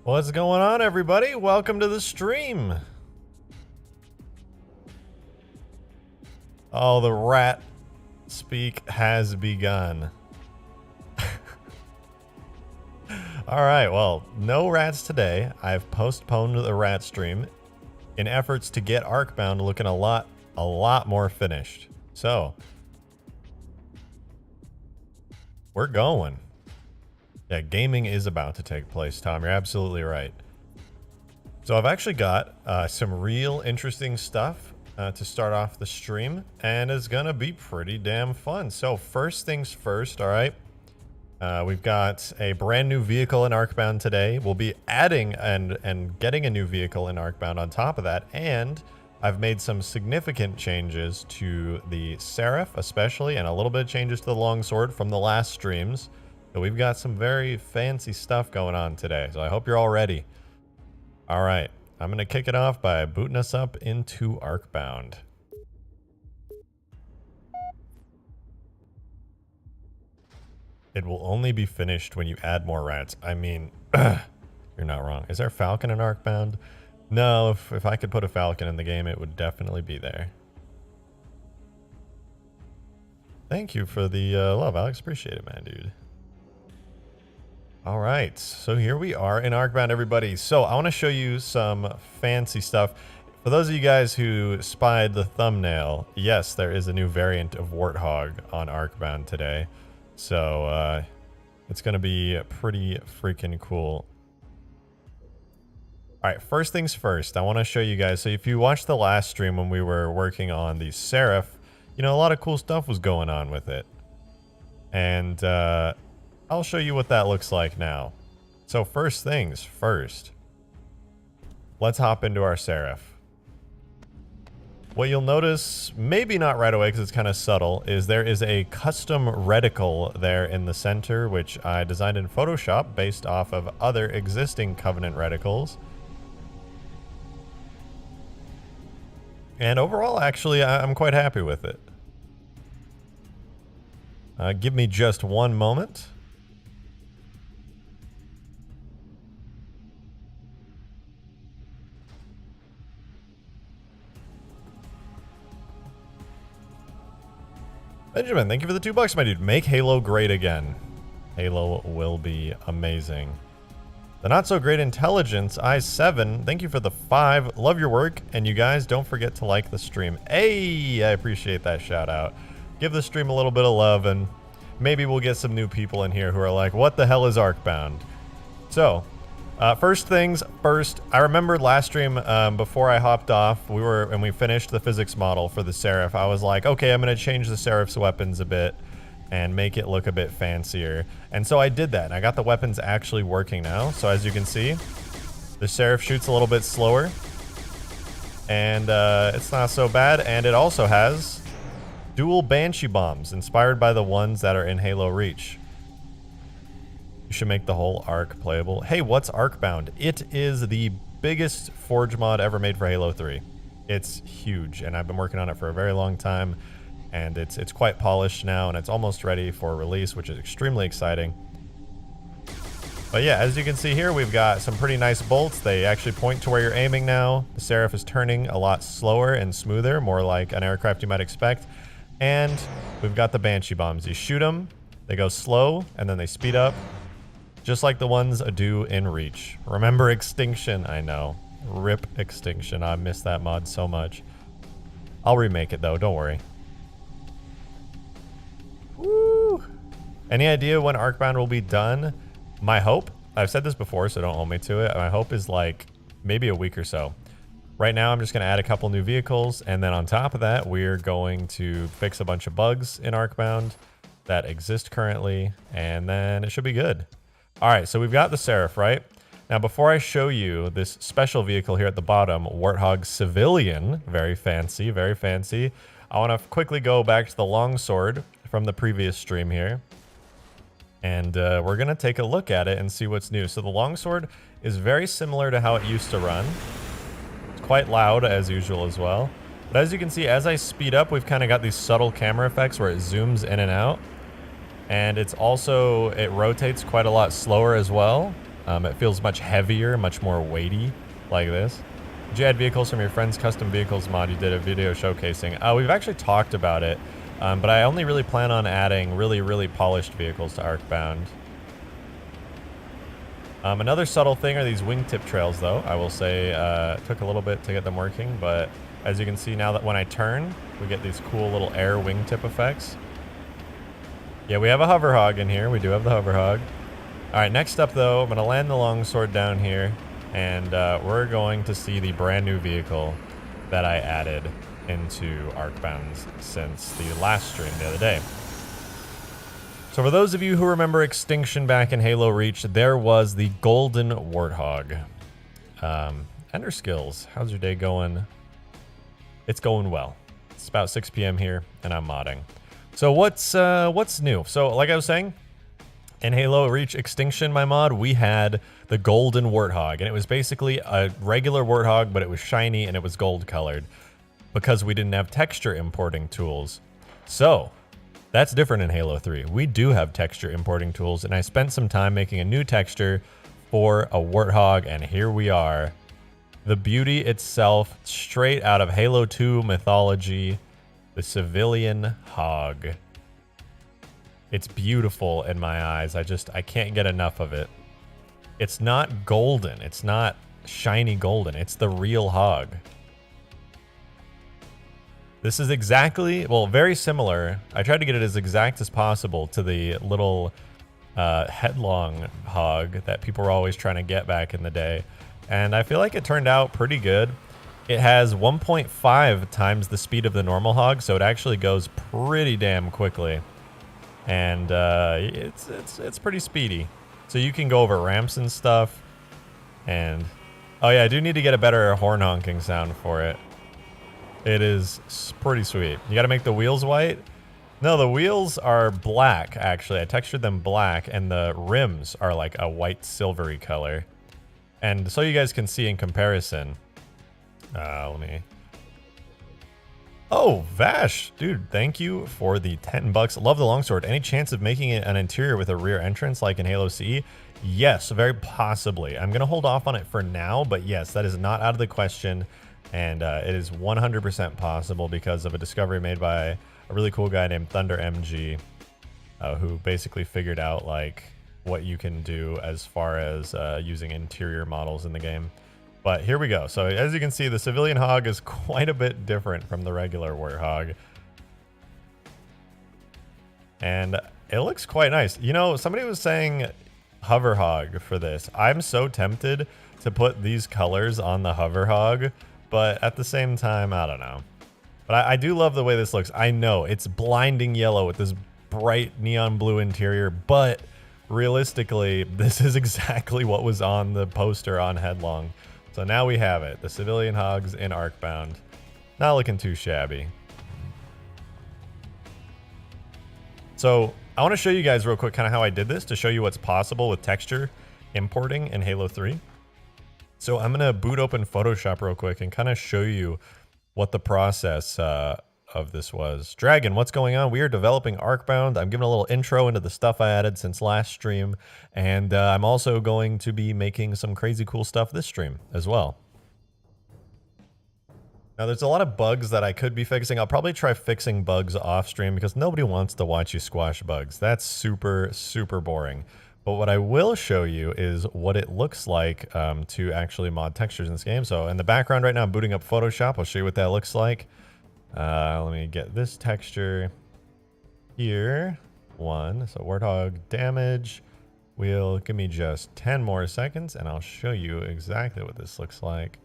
What's going on, everybody? Welcome to the stream. Oh, the rat speak has begun. All right, well, no rats today. I've postponed the rat stream in efforts to get Arkbound looking a lot more finished. So, we're going. Yeah, gaming is about to take place, Tom. You're absolutely right. So I've actually got some real interesting stuff to start off the stream, and it's gonna be pretty damn fun. So first things first, all right. We've got a brand new vehicle in Arkbound today. We'll be adding and getting a new vehicle in Arkbound on top of that, and I've made some significant changes to the Seraph especially, and a little bit of changes to the Longsword from the last streams. So we've got some very fancy stuff going on today, so I hope you're all ready. All right, I'm going to kick it off by booting us up into Arkbound. It will only be finished when you add more rats. I mean, you're not wrong. Is there Falcon in Arkbound? No, if I could put a Falcon in the game, it would definitely be there. Thank you for the love, Alex. Appreciate it, man, dude. All right, so here we are in Arkbound, everybody. So I want to show you some fancy stuff. For those of you guys who spied the thumbnail, yes, there is a new variant of Warthog on Arkbound today. So it's going to be pretty freaking cool. All right, first things first, I want to show you guys. So if you watched the last stream when we were working on the Seraph, you know, a lot of cool stuff was going on with it. And I'll show you what that looks like now. So first things first, let's hop into our Seraph. What you'll notice, maybe not right away because it's kind of subtle, is there is a custom reticle there in the center, which I designed in Photoshop based off of other existing Covenant reticles. And overall, actually, I'm quite happy with it. Give me just one moment. Benjamin, thank you for the $2, my dude. Make Halo great again. Halo will be amazing. The Not So Great Intelligence, I7, thank you for the 5. Love your work. And you guys, don't forget to like the stream. Hey, I appreciate that shout out. Give the stream a little bit of love, and maybe we'll get some new people in here who are like, what the hell is Arkbound? So, first things first, I remember last stream before I hopped off, we finished the physics model for the Seraph. I was like, okay, I'm going to change the Seraph's weapons a bit and make it look a bit fancier. And so I did that, and I got the weapons actually working now. So as you can see, the Seraph shoots a little bit slower, and it's not so bad. And it also has dual Banshee bombs, inspired by the ones that are in Halo Reach. You should make the whole Ark playable. Hey, what's Arkbound? It is the biggest Forge mod ever made for Halo 3. It's huge, and I've been working on it for a very long time, and it's quite polished now, and it's almost ready for release, which is extremely exciting. But yeah, as you can see here, we've got some pretty nice bolts. They actually point to where you're aiming now. The Seraph is turning a lot slower and smoother, more like an aircraft you might expect. And we've got the Banshee bombs. You shoot them, they go slow, and then they speed up, just like the ones do in Reach. Remember Extinction? I know. RIP Extinction. I miss that mod so much. I'll remake it, though. Don't worry. Woo! Any idea when Arkbound will be done? My hope, I've said this before, so don't hold me to it. My hope is like maybe a week or so. Right now, I'm just going to add a couple new vehicles, and then on top of that, we're going to fix a bunch of bugs in Arkbound that exist currently, and then it should be good. All right, so we've got the Seraph, right? Now, before I show you this special vehicle here at the bottom, Warthog Civilian, very fancy, very fancy. I want to quickly go back to the Longsword from the previous stream here. And we're going to take a look at it and see what's new. So the Longsword is very similar to how it used to run. It's quite loud, as usual, as well. But as you can see, as I speed up, we've kind of got these subtle camera effects where it zooms in and out. And it's also, it rotates quite a lot slower as well. It feels much heavier, much more weighty like this. Did you add vehicles from your friend's custom vehicles mod you did a video showcasing? We've actually talked about it, but I only really plan on adding really polished vehicles to Arkbound. Another subtle thing are these Wingtip Trails, though. I will say it took a little bit to get them working, but as you can see now that when I turn, we get these cool little air wingtip effects. Yeah, we have a Hoverhog in here. We do have the Hoverhog. All right, next up, though, I'm going to land the Longsword down here, and we're going to see the brand new vehicle that I added into Arkbound since the last stream the other day. So for those of you who remember Extinction back in Halo Reach, there was the Golden Warthog. Ender skills, how's your day going? It's going well. It's about 6 p.m. here, and I'm modding. So what's new? So like I was saying, in Halo Reach Extinction, my mod, we had the Golden Warthog, and it was basically a regular Warthog, but it was shiny and it was gold colored because we didn't have texture importing tools. So that's different in Halo 3. We do have texture importing tools, and I spent some time making a new texture for a Warthog, and here we are. The beauty itself, straight out of Halo 2 mythology, the civilian hog. It's beautiful in my eyes. I can't get enough of it. It's not golden. It's not shiny golden. It's the real hog. This is exactly, well, very similar. I tried to get it as exact as possible to the little headlong hog that people were always trying to get back in the day. And I feel like it turned out pretty good. It has 1.5 times the speed of the normal hog, so it actually goes pretty damn quickly. And it's pretty speedy. So you can go over ramps and stuff. And, oh yeah, I do need to get a better horn honking sound for it. It is pretty sweet. You got to make the wheels white. No, the wheels are black, actually. I textured them black, and the rims are like a white silvery color. And so you guys can see in comparison. Let me... Oh, Vash, dude, thank you for the 10 bucks. Love the Longsword. Any chance of making it an interior with a rear entrance like in Halo CE? Yes, very possibly. I'm going to hold off on it for now, but yes, that is not out of the question. And it is 100% possible because of a discovery made by a really cool guy named Thunder MG, who basically figured out like what you can do as far as using interior models in the game. But here we go. So as you can see, the civilian hog is quite a bit different from the regular Warthog. And it looks quite nice. You know, somebody was saying hover hog for this. I'm so tempted to put these colors on the hover hog, but at the same time, I don't know. But I do love the way this looks. I know it's blinding yellow with this bright neon blue interior, but realistically, this is exactly what was on the poster on Headlong. So now we have it. The civilian hogs in Arkbound. Not looking too shabby. So I want to show you guys real quick kind of how I did this to show you what's possible with texture importing in Halo 3. So I'm going to boot open Photoshop real quick and kind of show you what the process of this was. Dragon, what's going on? We are developing Arkbound. I'm giving a little intro into the stuff I added since last stream. And I'm also going to be making some crazy cool stuff this stream as well. Now, there's a lot of bugs that I could be fixing. I'll probably try fixing bugs off stream because nobody wants to watch you squash bugs. That's super, super boring. But what I will show you is what it looks like to actually mod textures in this game. So in the background right now, I'm booting up Photoshop. I'll show you what that looks like. Let me get this texture here. One. So Warthog Damage. Will give me just 10 more seconds and I'll show you exactly what this looks like.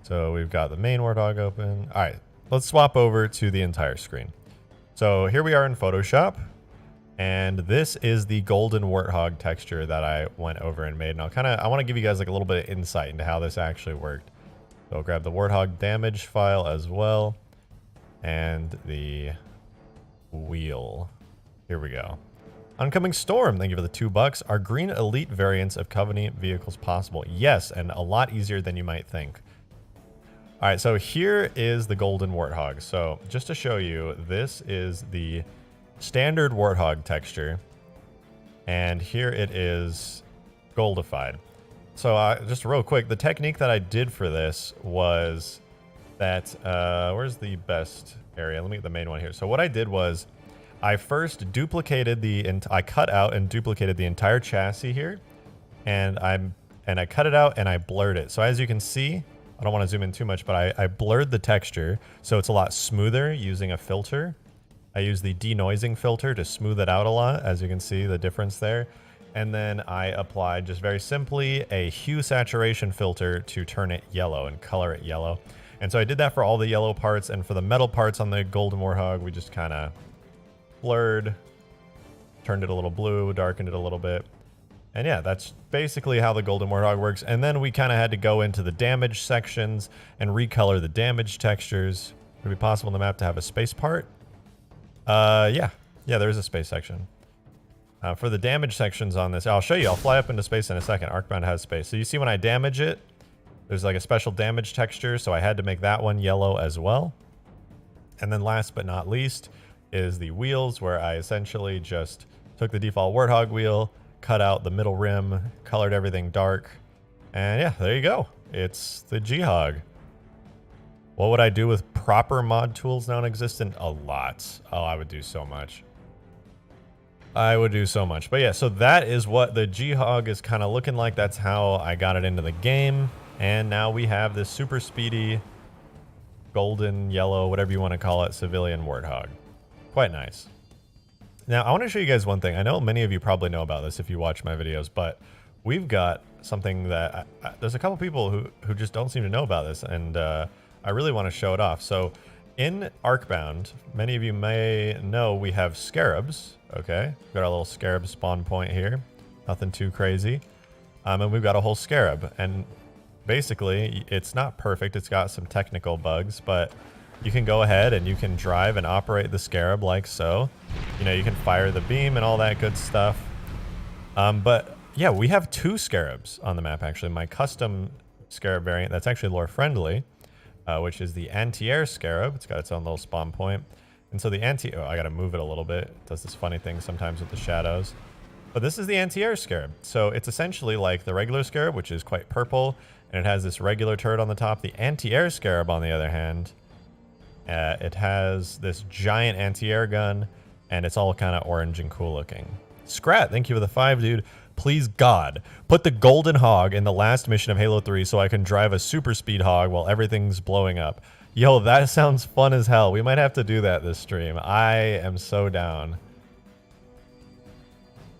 So we've got the main Warthog open. All right, let's swap over to the entire screen. So here we are in Photoshop. And this is the golden Warthog texture that I went over and made. And I want to give you guys like a little bit of insight into how this actually worked. So I'll grab the Warthog Damage file as well. And the wheel. Here we go. Oncoming Storm, thank you for the $2. Are green elite variants of Covenant vehicles possible? Yes, and a lot easier than you might think. All right, so here is the golden Warthog. So just to show you, this is the standard Warthog texture. And here it is goldified. So just real quick, the technique that I did for this was that, where's the best area? Let me get the main one here. So what I did was I first duplicated I cut out and duplicated the entire chassis here, and I cut it out and I blurred it. So as you can see, I don't want to zoom in too much, but I blurred the texture so it's a lot smoother using a filter. I use the denoising filter to smooth it out a lot, as you can see the difference there. And then I applied just very simply a hue saturation filter to turn it yellow and color it yellow. And so I did that for all the yellow parts, and for the metal parts on the Golden Warthog, we just kind of blurred, turned it a little blue, darkened it a little bit. And yeah, that's basically how the Golden Warthog works. And then we kind of had to go into the damage sections and recolor the damage textures. Would it be possible on the map to have a space part? Yeah, there is a space section. For the damage sections on this, I'll show you. I'll fly up into space in a second. Arkbound has space. So you see when I damage it, there's like a special damage texture, so I had to make that one yellow as well. And then last but not least is the wheels, where I essentially just took the default Warthog wheel, cut out the middle rim, colored everything dark, and yeah, there you go. It's the G-Hog. What would I do with proper mod tools non-existent? A lot. Oh, I would do so much. I would do so much. But yeah, so that is what the G-Hog is kind of looking like. That's how I got it into the game. And now we have this super speedy, golden, yellow, whatever you want to call it, civilian Warthog. Quite nice. Now, I want to show you guys one thing. I know many of you probably know about this if you watch my videos, but we've got something that... there's a couple people who just don't seem to know about this, and I really want to show it off. So in Arkbound, many of you may know we have Scarabs, okay? We've got our little Scarab spawn point here. Nothing too crazy. And we've got a whole Scarab. And basically, it's not perfect. It's got some technical bugs, but you can go ahead and you can drive and operate the Scarab like so. You know, you can fire the beam and all that good stuff. But yeah, we have two Scarabs on the map, actually. My custom Scarab variant that's actually lore friendly, which is the anti-air Scarab. It's got its own little spawn point. And so the oh, I gotta move it a little bit. It does this funny thing sometimes with the shadows. But this is the anti-air Scarab. So it's essentially like the regular Scarab, which is quite purple, and it has this regular turret on the top. The anti-air Scarab, on the other hand, it has this giant anti-air gun, and it's all kind of orange and cool looking. Scrat, thank you for the 5, dude. Please, God, put the Golden Hog in the last mission of Halo 3 so I can drive a super speed hog while everything's blowing up. Yo, that sounds fun as hell. We might have to do that this stream. I am so down.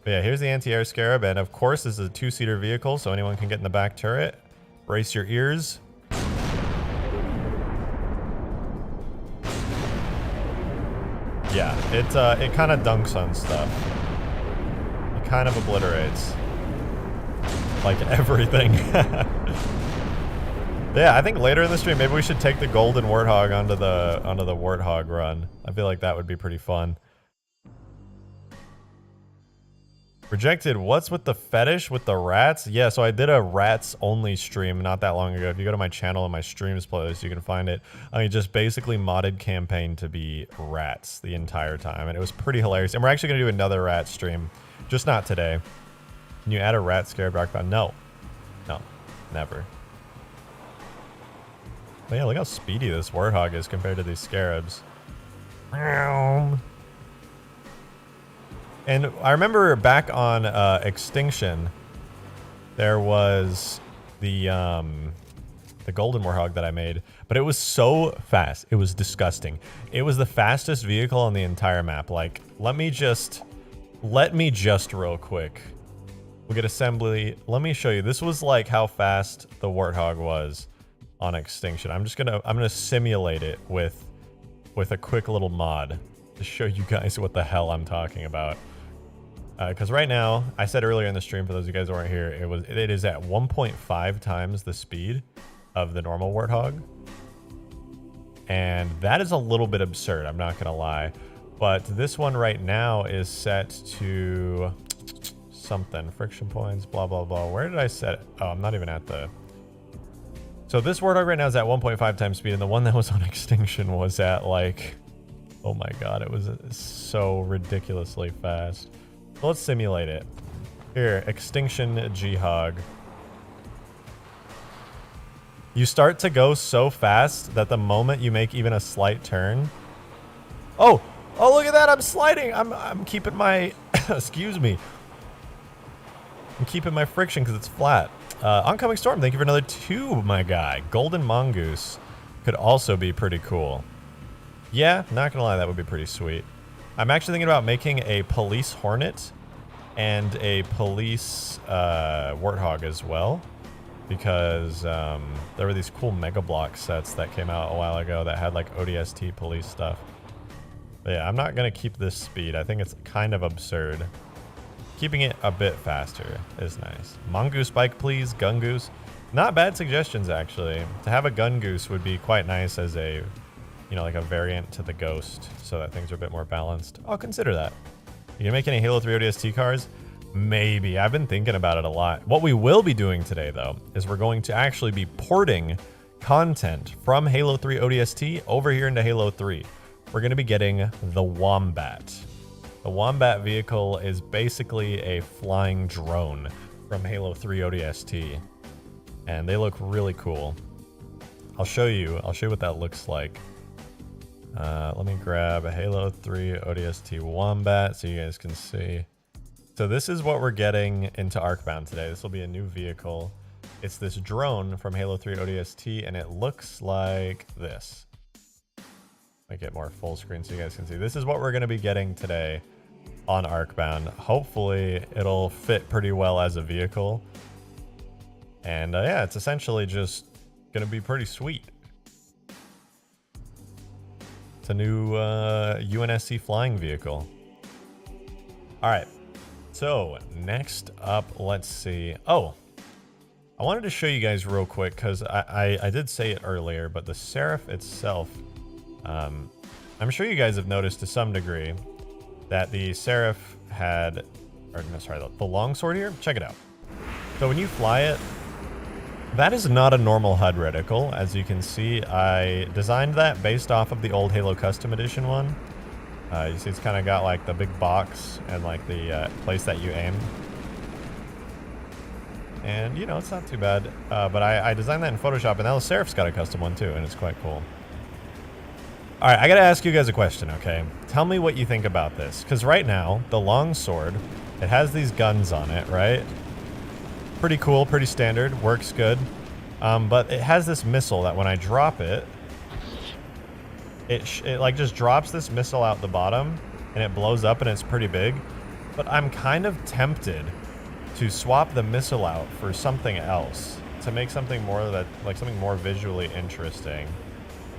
But yeah, here's the anti-air Scarab, and of course this is a 2-seater vehicle, so anyone can get in the back turret. Brace your ears. Yeah, it kind of dunks on stuff. It kind of obliterates like everything. Yeah, I think later in the stream maybe we should take the Golden Warthog onto the Warthog run. I feel like that would be pretty fun. Rejected, what's with the fetish with the rats? Yeah, so I did a rats only stream not that long ago. If you go to my channel and my streams playlist, you can find it. I mean, just basically modded campaign to be rats the entire time, and it was pretty hilarious. And we're actually gonna do another rat stream, just not today. Can you add a rat Scarab Arcbound? No, never. But yeah, look how speedy this Warthog is compared to these Scarabs. And I remember back on Extinction, there was the Golden Warthog that I made, but it was so fast. It was disgusting. It was the fastest vehicle on the entire map. Like, let me just real quick. We'll get assembly. Let me show you. This was like how fast the Warthog was on Extinction. I'm gonna simulate it with a quick little mod to show you guys what the hell I'm talking about. Because right now, I said earlier in the stream, for those of you guys who weren't here, it is at 1.5 times the speed of the normal Warthog. And that is a little bit absurd, I'm not gonna lie. But this one right now is set to something, friction points, blah, blah, blah. Where did I set it? Oh, I'm not even at the... So this Warthog right now is at 1.5 times speed, and the one that was on Extinction was at like, oh my God, it was so ridiculously fast. Let's simulate it. Here, Extinction G-Hog. You start to go so fast that the moment you make even a slight turn... Oh! Oh, look at that! I'm sliding! I'm keeping my... Excuse me. I'm keeping my friction because it's flat. Oncoming Storm, thank you for another 2, my guy. Golden Mongoose could also be pretty cool. Yeah, not gonna lie, that would be pretty sweet. I'm actually thinking about making a Police Hornet and a Police Warthog as well. Because there were these cool Mega Block sets that came out a while ago that had like ODST police stuff. But yeah, I'm not gonna keep this speed. I think it's kind of absurd. Keeping it a bit faster is nice. Mongoose bike, please. Gun Goose. Not bad suggestions, actually. To have a Gun Goose would be quite nice as a, you know, like a variant to the Ghost, so that things are a bit more balanced. I'll consider that. You gonna make any Halo 3 ODST cars? Maybe. I've been thinking about it a lot. What we will be doing today, though, is we're going to actually be porting content from Halo 3 ODST over here into Halo 3. We're going to be getting the Wombat. The Wombat Vehicle is basically a flying drone from Halo 3 ODST. And they look really cool. I'll show you what that looks like. Let me grab a Halo 3 ODST Wombat so you guys can see. So this is what we're getting into Arkbound today. This will be a new vehicle. It's this drone from Halo 3 ODST, and it looks like this. Make it more full screen so you guys can see. This is what we're going to be getting today on Arkbound. Hopefully it'll fit pretty well as a vehicle. And yeah, it's essentially just going to be pretty sweet. It's a new UNSC flying vehicle. All right. So next up, let's see. Oh, I wanted to show you guys real quick because I did say it earlier, but the Seraph itself, I'm sure you guys have noticed to some degree that the Seraph had, or no, sorry, the Longsword here. Check it out. So when you fly it, that is not a normal HUD reticle. As you can see, I designed that based off of the old Halo Custom Edition one. You see it's kind of got like the big box and like the place that you aim. And you know, it's not too bad. But I designed that in Photoshop, and now the Seraph's got a custom one too, and it's quite cool. All right, I gotta ask you guys a question, okay? Tell me what you think about this. Because right now, the Longsword, it has these guns on it, right? Pretty cool, pretty standard, works good. But it has this missile that when I drop it, it like just drops this missile out the bottom and it blows up and it's pretty big. But I'm kind of tempted to swap the missile out for something else to make something more that, like something more visually interesting.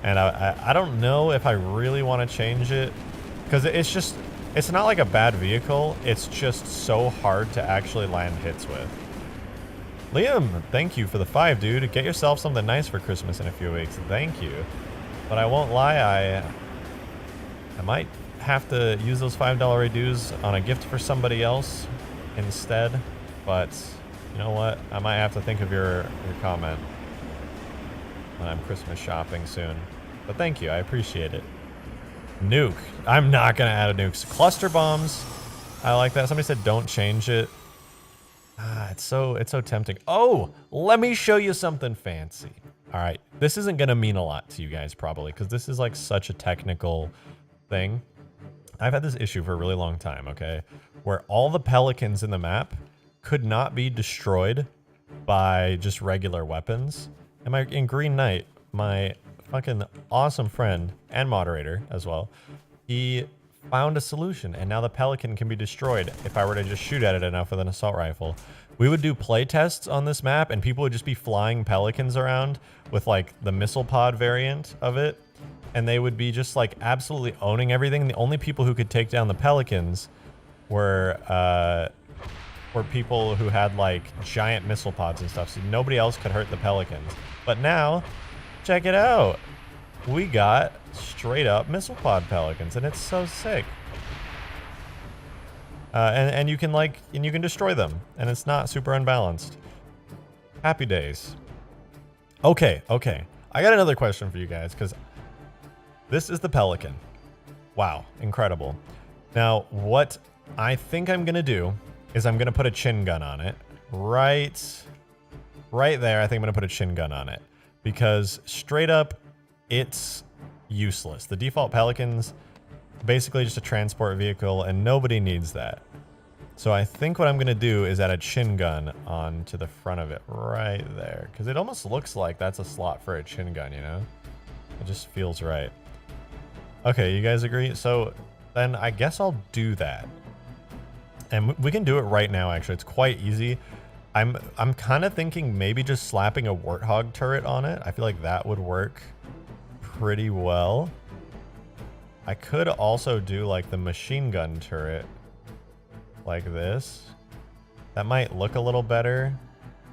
And I don't know if I really want to change it because it's not like a bad vehicle. It's just so hard to actually land hits with. Liam, thank you for the 5, dude. Get yourself something nice for Christmas in a few weeks. Thank you. But I won't lie, I might have to use those $5 dues on a gift for somebody else instead. But you know what? I might have to think of your comment when I'm Christmas shopping soon. But thank you, I appreciate it. Nuke. I'm not gonna add a nuke. Cluster bombs. I like that. Somebody said don't change it. It's so tempting. Oh, let me show you something fancy. All right, this isn't gonna mean a lot to you guys probably because this is like such a technical thing. I've had this issue for a really long time, okay? Where all the Pelicans in the map could not be destroyed by just regular weapons. And in Green Knight, my fucking awesome friend and moderator as well, he found a solution, and now the Pelican can be destroyed if I were to just shoot at it enough with an assault rifle. We would do play tests on this map, and people would just be flying Pelicans around with like the missile pod variant of it, and they would be just like absolutely owning everything. The only people who could take down the Pelicans were people who had like giant missile pods and stuff, so nobody else could hurt the Pelicans. But now, check it out. We got straight up missile pod Pelicans, and it's so sick. And you can destroy them, and it's not super unbalanced. Happy days. Okay. I got another question for you guys, because this is the Pelican. Wow, incredible. Now, what I think I'm going to do is I'm going to put a chin gun on it. Right there, I think I'm going to put a chin gun on it. Because straight up, it's useless. The default Pelican's basically just a transport vehicle, and nobody needs that. So I think what I'm going to do is add a chin gun onto the front of it right there. Because it almost looks like that's a slot for a chin gun, you know? It just feels right. Okay, you guys agree? So then I guess I'll do that. And we can do it right now, actually. It's quite easy. I'm kind of thinking maybe just slapping a Warthog turret on it. I feel like that would work pretty well. I could also do like the machine gun turret like this. That might look a little better.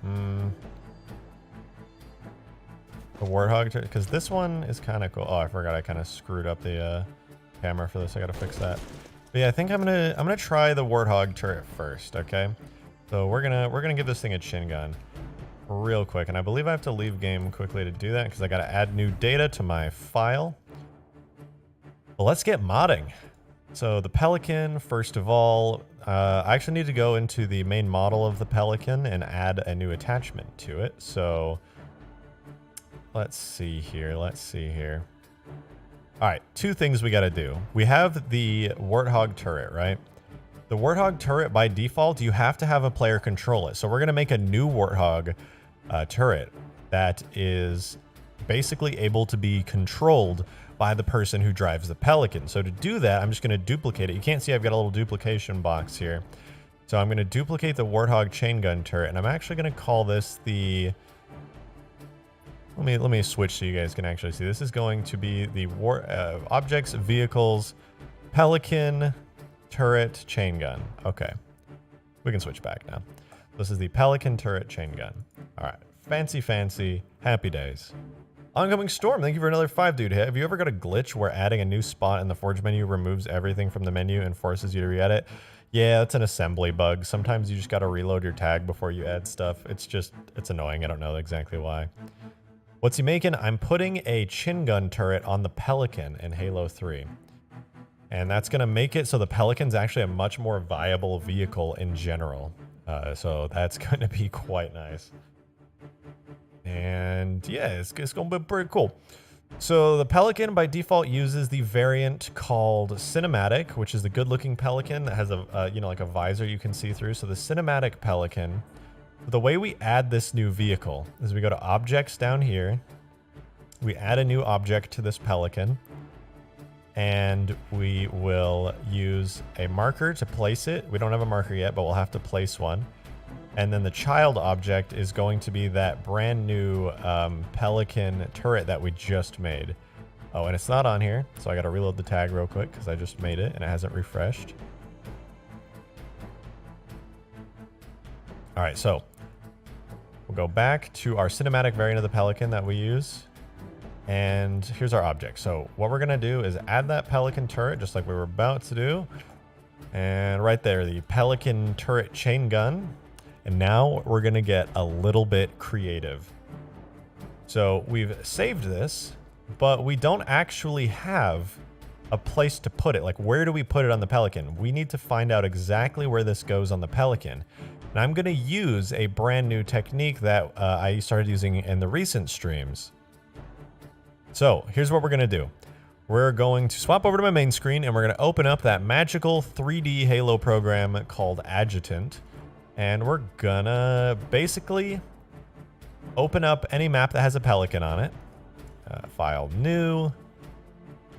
The Warthog turret, because this one is kind of cool. Oh, I forgot I kind of screwed up the camera for this. I got to fix that. But yeah, I think I'm gonna try the Warthog turret first. Okay. So we're gonna give this thing a chin gun real quick, and I believe I have to leave game quickly to do that because I got to add new data to my file. But let's get modding. So the Pelican, first of all, I actually need to go into the main model of the Pelican and add a new attachment to it. So let's see here. All right, two things we got to do. We have the Warthog turret, right? The Warthog turret, by default, you have to have a player control it. So we're going to make a new Warthog turret that is basically able to be controlled by the person who drives the Pelican. So to do that, I'm just going to duplicate it. You can't see I've got a little duplication box here. So I'm going to duplicate the Warthog chain gun turret, and I'm actually going to call this the... Let me switch so you guys can actually see. This is going to be the Objects, Vehicles, Pelican... turret chain gun. Okay, we can switch back now. This is the Pelican turret chain gun. All right, fancy, happy days. Oncoming Storm, thank you for another 5, dude. Have you ever got a glitch where adding a new spot in the Forge menu removes everything from the menu and forces you to re-edit? Yeah, it's an assembly bug. Sometimes you just got to reload your tag before you add stuff. It's annoying. I don't know exactly why. What's he making? I'm putting a chin gun turret on the Pelican in Halo 3. And that's going to make it so the Pelican's actually a much more viable vehicle in general. So that's going to be quite nice. And yeah, it's going to be pretty cool. So the Pelican by default uses the variant called Cinematic, which is the good-looking Pelican that has a like a visor you can see through. So the Cinematic Pelican, the way we add this new vehicle is we go to Objects down here. We add a new object to this Pelican. And we will use a marker to place it. We don't have a marker yet, but we'll have to place one. And then the child object is going to be that brand new Pelican turret that we just made. Oh, and it's not on here, so I got to reload the tag real quick because I just made it and it hasn't refreshed. All right, so we'll go back to our cinematic variant of the Pelican that we use. And here's our object. So what we're going to do is add that Pelican turret, just like we were about to do. And right there, the Pelican turret chain gun. And now we're going to get a little bit creative. So we've saved this, but we don't actually have a place to put it. Like, where do we put it on the Pelican? We need to find out exactly where this goes on the Pelican. And I'm going to use a brand new technique that I started using in the recent streams. So here's what we're going to do. We're going to swap over to my main screen and we're going to open up that magical 3D Halo program called Adjutant. And we're gonna basically open up any map that has a Pelican on it. File new.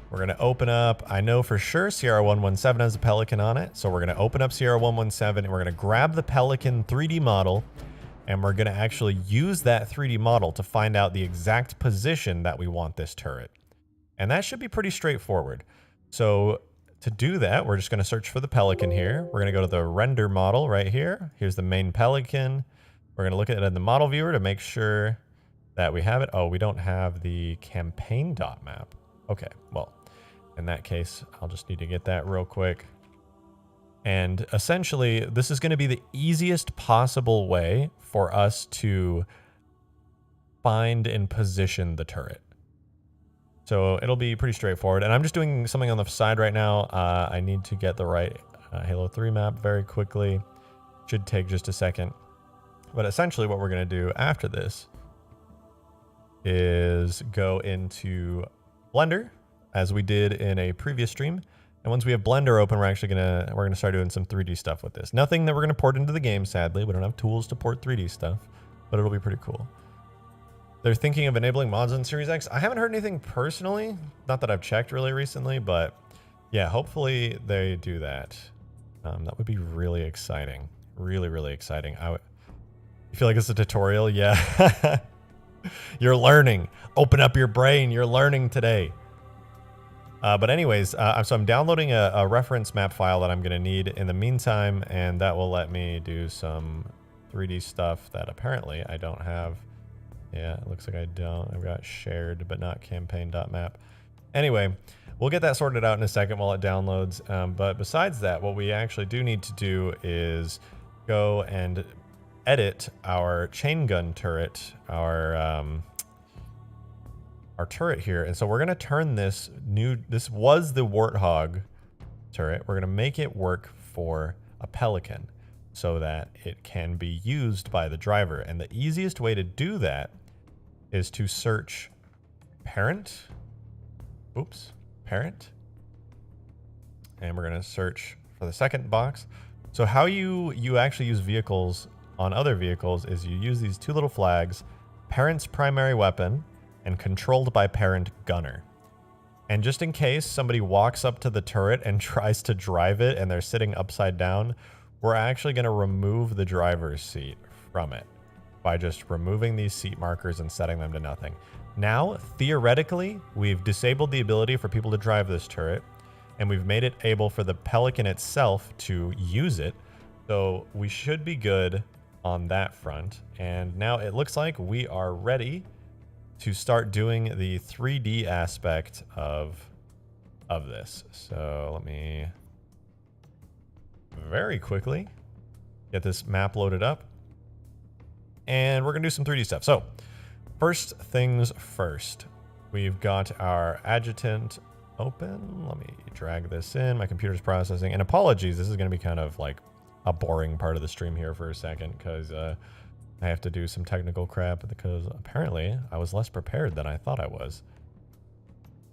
We're gonna open up, I know for sure Sierra 117 has a Pelican on it. So we're gonna open up Sierra 117 and we're gonna grab the Pelican 3D model. And we're gonna actually use that 3D model to find out the exact position that we want this turret. And that should be pretty straightforward. So to do that, we're just gonna search for the Pelican here. We're gonna go to the render model right here. Here's the main Pelican. We're gonna look at it in the model viewer to make sure that we have it. Oh, we don't have the campaign.map. Okay, well, in that case, I'll just need to get that real quick. And essentially, this is gonna be the easiest possible way for us to find and position the turret. So it'll be pretty straightforward. And I'm just doing something on the side right now. I need to get the right Halo 3 map very quickly. Should take just a second. But essentially what we're going to do after this is go into Blender, as we did in a previous stream. And once we have Blender open, we're gonna start doing some 3D stuff with this. Nothing that we're gonna port into the game, sadly. We don't have tools to port 3D stuff, but it'll be pretty cool. They're thinking of enabling mods on Series X. I haven't heard anything personally, not that I've checked really recently, but yeah, hopefully they do that. That would be really exciting. Really, really exciting. You feel like it's a tutorial? Yeah. You're learning. Open up your brain. You're learning today. But anyways, so I'm downloading a reference map file that I'm going to need in the meantime, and that will let me do some 3D stuff that apparently I don't have. Yeah, it looks like I don't. I've got shared, but not campaign.map. Anyway, we'll get that sorted out in a second while it downloads. But besides that, what we actually do need to do is go and edit our chain gun turret, our turret here. And so we're going to turn this was the Warthog turret. We're going to make it work for a Pelican so that it can be used by the driver. And the easiest way to do that is to search parent. Parent. And we're going to search for the second box. So how you actually use vehicles on other vehicles is you use these two little flags, parent's primary weapon, and controlled by parent gunner. And just in case somebody walks up to the turret and tries to drive it and they're sitting upside down, we're actually going to remove the driver's seat from it by just removing these seat markers and setting them to nothing. Now, theoretically, we've disabled the ability for people to drive this turret, and we've made it able for the Pelican itself to use it. So we should be good on that front. And now it looks like we are ready to start doing the 3D aspect of this. So let me very quickly get this map loaded up. And we're gonna do some 3D stuff. So first things first, we've got our adjutant open. Let me drag this in. My computer's processing. And apologies, this is gonna be kind of like a boring part of the stream here for a second because I have to do some technical crap because apparently I was less prepared than I thought I was.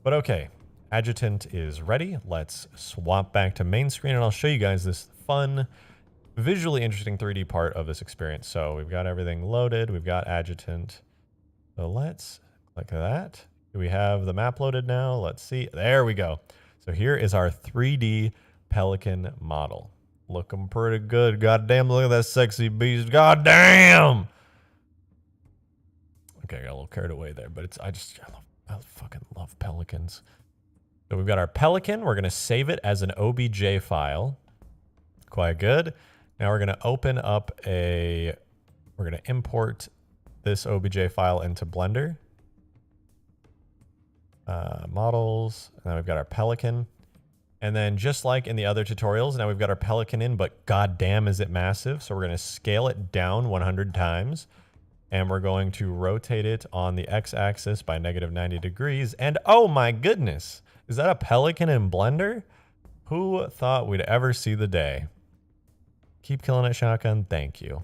But okay, adjutant is ready. Let's swap back to main screen and I'll show you guys this fun, visually interesting 3D part of this experience. So we've got everything loaded. We've got adjutant. So let's click that. Do we have the map loaded now? Let's see. There we go. So here is our 3D Pelican model. Looking pretty good. God damn, look at that sexy beast. God damn. Okay, I got a little carried away there, but I fucking love Pelicans. So we've got our Pelican. We're going to save it as an OBJ file. Quite good. Now we're going to open up we're going to import this OBJ file into Blender. Models. And then we've got our Pelican. And then just like in the other tutorials, now we've got our Pelican in, but goddamn is it massive. So we're going to scale it down 100 times. And we're going to rotate it on the x-axis by -90 degrees. And oh my goodness, is that a Pelican in Blender? Who thought we'd ever see the day? Keep killing it, shotgun. Thank you.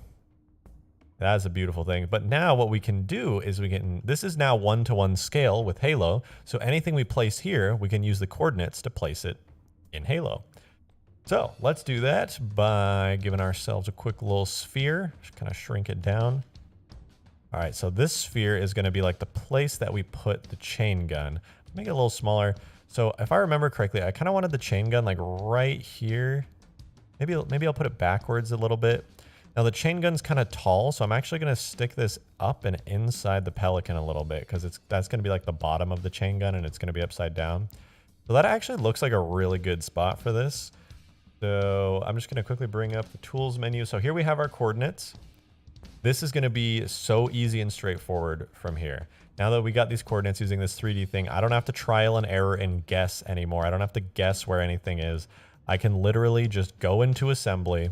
That's a beautiful thing. But now what we can do is this is now 1-to-1 scale with Halo. So anything we place here, we can use the coordinates to place it in Halo. So let's do that by giving ourselves a quick little sphere. Just kind of shrink it down. All right, so this sphere is going to be like the place that we put the chain gun. Make it a little smaller. So if I remember correctly, I kind of wanted the chain gun like right here. Maybe I'll put it backwards a little bit. Now the chain gun's kind of tall, so I'm actually going to stick this up and inside the Pelican a little bit because that's going to be like the bottom of the chain gun and it's going to be upside down. So that actually looks like a really good spot for this. So I'm just going to quickly bring up the tools menu. So here we have our coordinates. This is going to be so easy and straightforward from here. Now that we got these coordinates using this 3D thing, I don't have to trial and error and guess anymore. I don't have to guess where anything is. I can literally just go into assembly.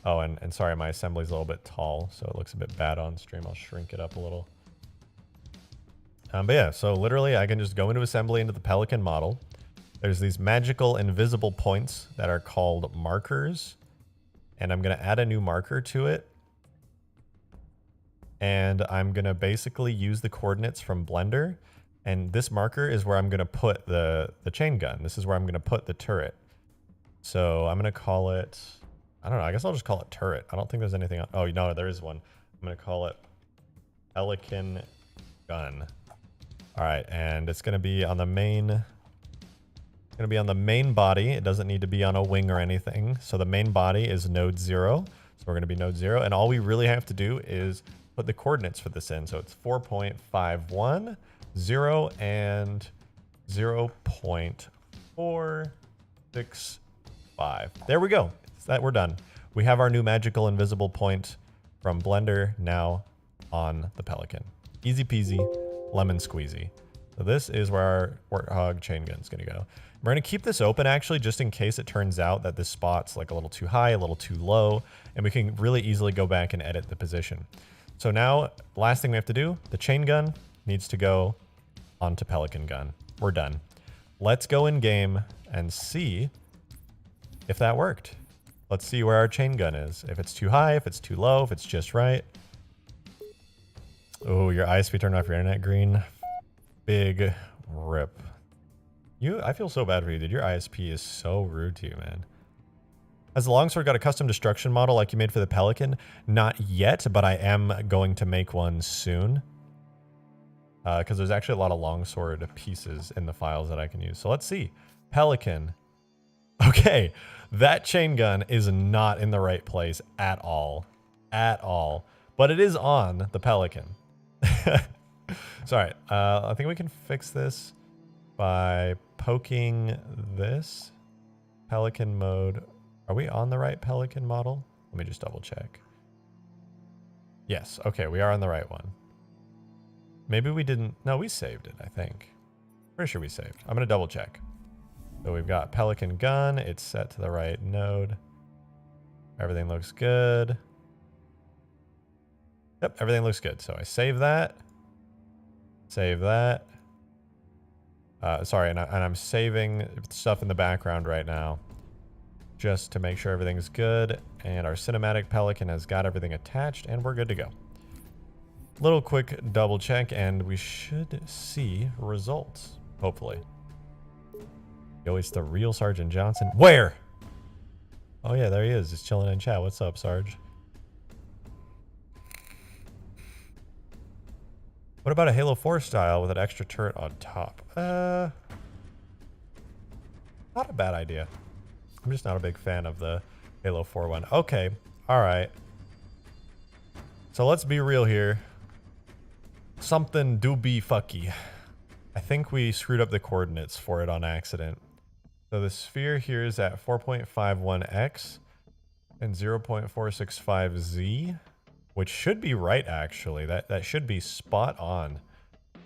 Oh, and sorry, my assembly's a little bit tall, so it looks a bit bad on stream. I'll shrink it up a little. But yeah, so literally I can just go into assembly into the Pelican model. there's these magical invisible points that are called markers. And I'm going to add a new marker to it. And I'm going to basically use the coordinates from Blender. And this marker is where I'm going to put the chain gun. This is where I'm going to put the turret. So I'm going to call it, I don't know, I guess I'll just call it turret. I don't think there's anything else. Oh, no, there is one. I'm going to call it Pelican gun. All right, and it's going to be on the main, it's going to be on the main body. It doesn't need to be on a wing or anything. So the main body is node 0. So we're going to be node 0. And all we really have to do is put the coordinates for this in. So it's 4.51, 0, and 0.465. There we go. We're done. We have our new magical invisible point from Blender now on the Pelican. Easy peasy, lemon squeezy. So this is where our Warthog chain gun is going to go. We're going to keep this open actually, just in case it turns out that this spot's like a little too high, a little too low, and we can really easily go back and edit the position. So now, last thing we have to do, the chain gun needs to go onto Pelican gun. We're done. Let's go in game and see if that worked. Let's see where our chain gun is. If it's too high, if it's too low, if it's just right. Oh, your ISP turned off your internet, Green. Big rip. I feel so bad for you, dude. Your ISP is so rude to you, man. Has the Longsword got a custom destruction model like you made for the Pelican? Not yet, but I am going to make one soon. Because there's actually a lot of Longsword pieces in the files that I can use. So let's see. Pelican. Okay, that chain gun is not in the right place at all. At all. But it is on the Pelican. Sorry, I think we can fix this by poking this. Pelican mode. Are we on the right Pelican model? Let me just double check. Yes, okay, we are on the right one. Maybe we didn't. No, we saved it, I think. Pretty sure we saved. I'm going to double check. So we've got Pelican gun. It's set to the right node. Everything looks good. Yep, everything looks good. So I save that. Save that. Sorry, and I'm saving stuff in the background right now, just to make sure everything's good. And our cinematic Pelican has got everything attached, and we're good to go. Little quick double check, and we should see results, hopefully. Yo, it's the real Sergeant Johnson. Where? Oh yeah, there he is, just chilling in chat. What's up, Sarge? What about a Halo 4 style with an extra turret on top? Not a bad idea. I'm just not a big fan of the Halo 4 one. Okay, all right. So let's be real here. Something do be fucky. I think we screwed up the coordinates for it on accident. So the sphere here is at 4.51x and 0.465z. Which should be right, actually. That should be spot on.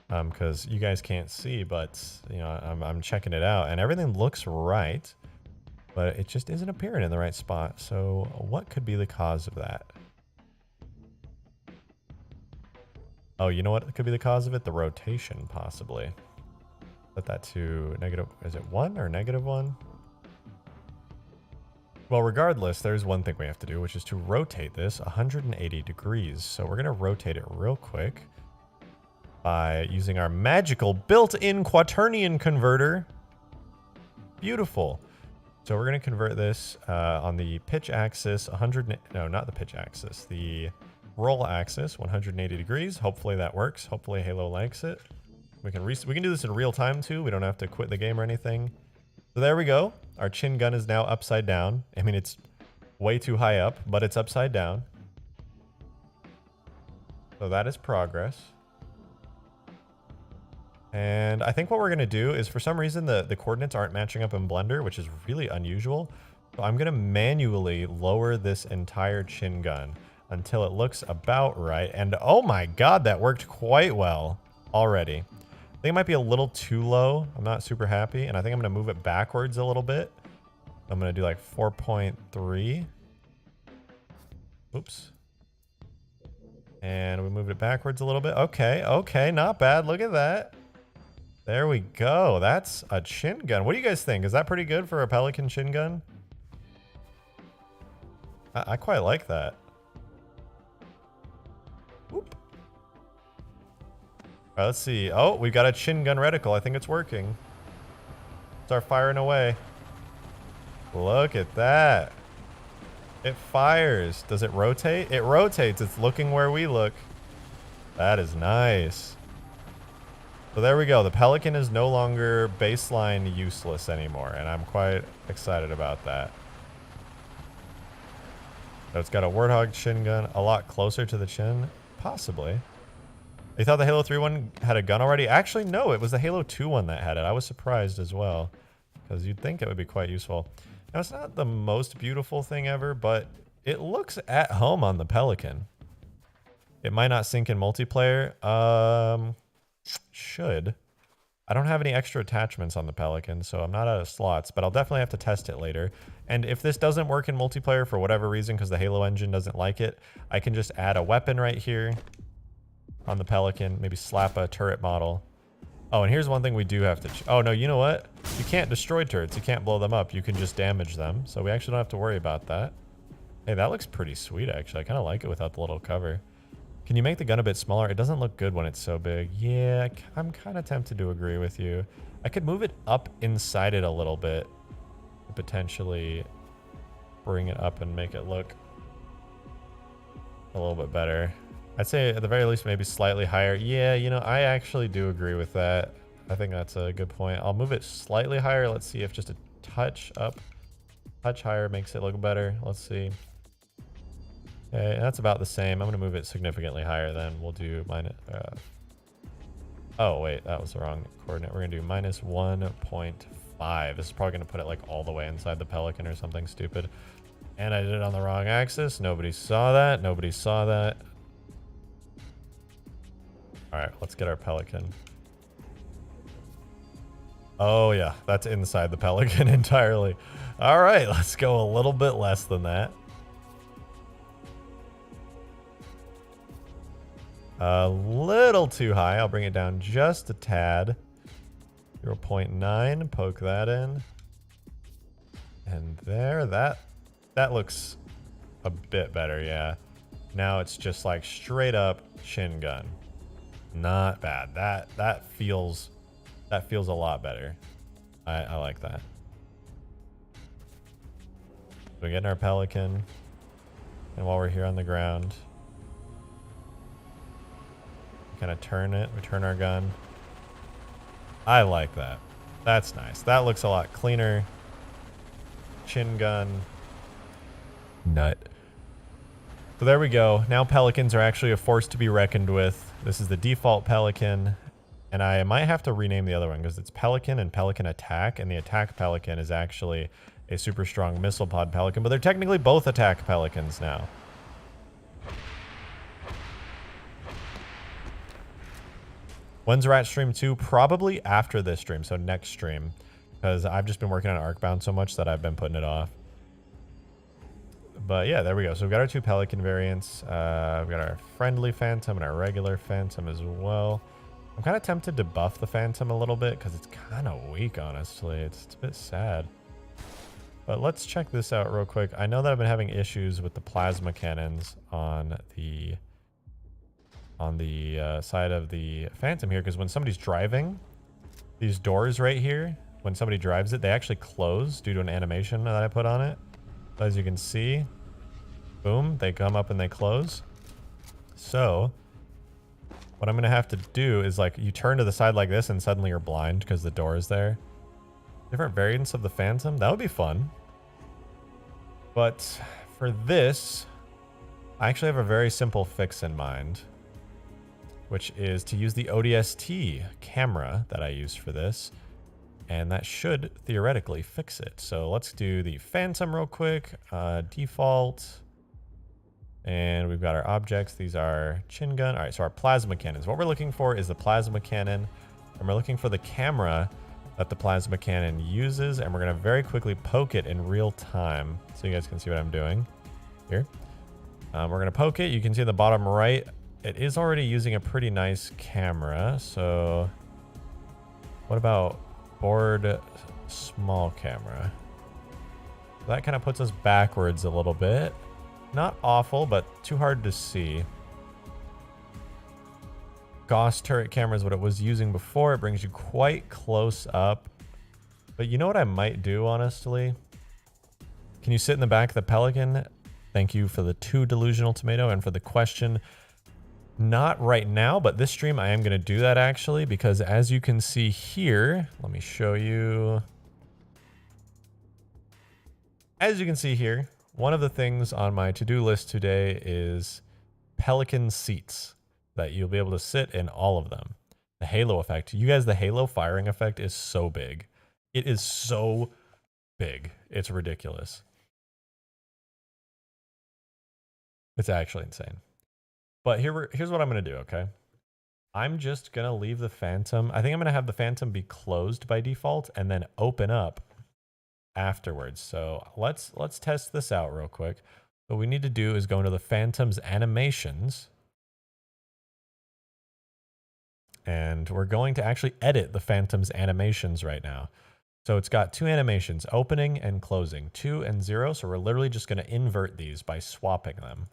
Because you guys can't see, but you know, I'm checking it out, and everything looks right, but it just isn't appearing in the right spot. So what could be the cause of that? Oh, you know what could be the cause of it? The rotation, possibly. Set that to negative. Is it 1 or -1? Well, regardless, there's one thing we have to do, which is to rotate this 180 degrees. So we're going to rotate it real quick by using our magical built-in quaternion converter. Beautiful. So we're going to convert this on the pitch axis, no, not the pitch axis, the roll axis, 180 degrees. Hopefully that works. Hopefully Halo likes it. We can do this in real time too. We don't have to quit the game or anything. So there we go. Our chin gun is now upside down. I mean, it's way too high up, but it's upside down. So that is progress. And I think what we're going to do is, for some reason, the coordinates aren't matching up in Blender, which is really unusual. So I'm going to manually lower this entire chin gun until it looks about right. And oh my god, that worked quite well already. I think it might be a little too low. I'm not super happy. And I think I'm going to move it backwards a little bit. I'm going to do like 4.3. Oops. And we moved it backwards a little bit. Okay, okay, not bad. Look at that. There we go. That's a chin gun. What do you guys think? Is that pretty good for a Pelican chin gun? I quite like that. Whoop. All right, let's see. Oh, we've got a chin gun reticle. I think it's working. Start firing away. Look at that. It fires. Does it rotate? It rotates. It's looking where we look. That is nice. So there we go. The Pelican is no longer baseline useless anymore, and I'm quite excited about that. So it's got a Warthog chin gun, a lot closer to the chin, possibly. You thought the Halo 3 one had a gun already? Actually, no, it was the Halo 2 one that had it. I was surprised as well, because you'd think it would be quite useful. Now, it's not the most beautiful thing ever, but it looks at home on the Pelican. It might not sync in multiplayer. Should. I don't have any extra attachments on the Pelican, so I'm not out of slots, but I'll definitely have to test it later. And if this doesn't work in multiplayer for whatever reason, because the Halo engine doesn't like it, I can just add a weapon right here on the Pelican, maybe slap a turret model. Oh, and here's one thing we do have to... Oh, no, you know what? You can't destroy turrets. You can't blow them up. You can just damage them, so we actually don't have to worry about that. Hey, that looks pretty sweet, actually. I kind of like it without the little cover. Can you make the gun a bit smaller? It doesn't look good when it's so big. Yeah, I'm kind of tempted to agree with you. I could move it up inside it a little bit to potentially bring it up and make it look a little bit better. I'd say at the very least maybe slightly higher. Yeah, you know, I actually do agree with that. I think that's a good point. I'll move it slightly higher. Let's see if just a touch up, touch higher makes it look better. Let's see. Okay, that's about the same. I'm going to move it significantly higher then. We'll do minus... oh, wait, that was the wrong coordinate. We're going to do minus 1.5. This is probably going to put it like all the way inside the Pelican or something stupid. And I did it on the wrong axis. Nobody saw that. Nobody saw that. All right, let's get our Pelican. Oh, yeah, that's inside the Pelican entirely. All right, let's go a little bit less than that. A little too high. I'll bring it down just a tad. 0.9. Poke that in. And there. That looks a bit better, yeah. Now it's just like straight up chin gun. Not bad. That feels a lot better. I like that. We're getting our Pelican. And while we're here on the ground, kind of turn it. We turn our gun. I like that. That's nice. That looks a lot cleaner. Chin gun. Nut. So there we go. Now Pelicans are actually a force to be reckoned with. This is the default Pelican. And I might have to rename the other one because it's Pelican and Pelican Attack. And the Attack Pelican is actually a super strong missile pod Pelican. But they're technically both Attack Pelicans now. When's Rat Stream 2? Probably after this stream, so next stream. Because I've just been working on Arcbound so much that I've been putting it off. But yeah, there we go. So we've got our two Pelican variants. We've got our friendly Phantom and our regular Phantom as well. I'm kind of tempted to buff the Phantom a little bit because it's kind of weak, honestly. It's a bit sad. But let's check this out real quick. I know that I've been having issues with the plasma cannons on the side of the Phantom here, because when somebody's driving, these doors right here, when somebody drives it, they actually close due to an animation that I put on it. So as you can see, boom, they come up and they close. So what I'm going to have to do is, like, you turn to the side like this and suddenly you're blind because the door is there. Different variants of the Phantom, that would be fun. But for this, I actually have a very simple fix in mind, which is to use the ODST camera that I use for this. And that should theoretically fix it. So let's do the Phantom real quick. Default. And we've got our objects. These are chin gun. All right, so our plasma cannons. What we're looking for is the plasma cannon. And we're looking for the camera that the plasma cannon uses. And we're going to very quickly poke it in real time, so you guys can see what I'm doing here. We're going to poke it. You can see in the bottom right, it is already using a pretty nice camera. So What about board small camera? That kind of puts us backwards a little bit. Not awful, but too hard to see. Gauss turret camera is what it was using before. It brings you quite close up. But you know what I might do, honestly? Can you sit in the back of the Pelican? Thank you for the 2 delusional tomato and for the question. Not right now, but this stream I am going to do that actually, because as you can see here, let me show you. As you can see here, one of the things on my to-do list today is Pelican seats that you'll be able to sit in all of them. The halo effect. You guys, the halo firing effect is so big. It is so big. It's ridiculous. It's actually insane. But here's what I'm going to do, okay? I'm just going to leave the Phantom. I think I'm going to have the Phantom be closed by default and then open up afterwards. So let's test this out real quick. What we need to do is go into the Phantom's animations. And we're going to actually edit the Phantom's animations right now. So it's got 2 animations, opening and closing, 2 and 0. So we're literally just going to invert these by swapping them.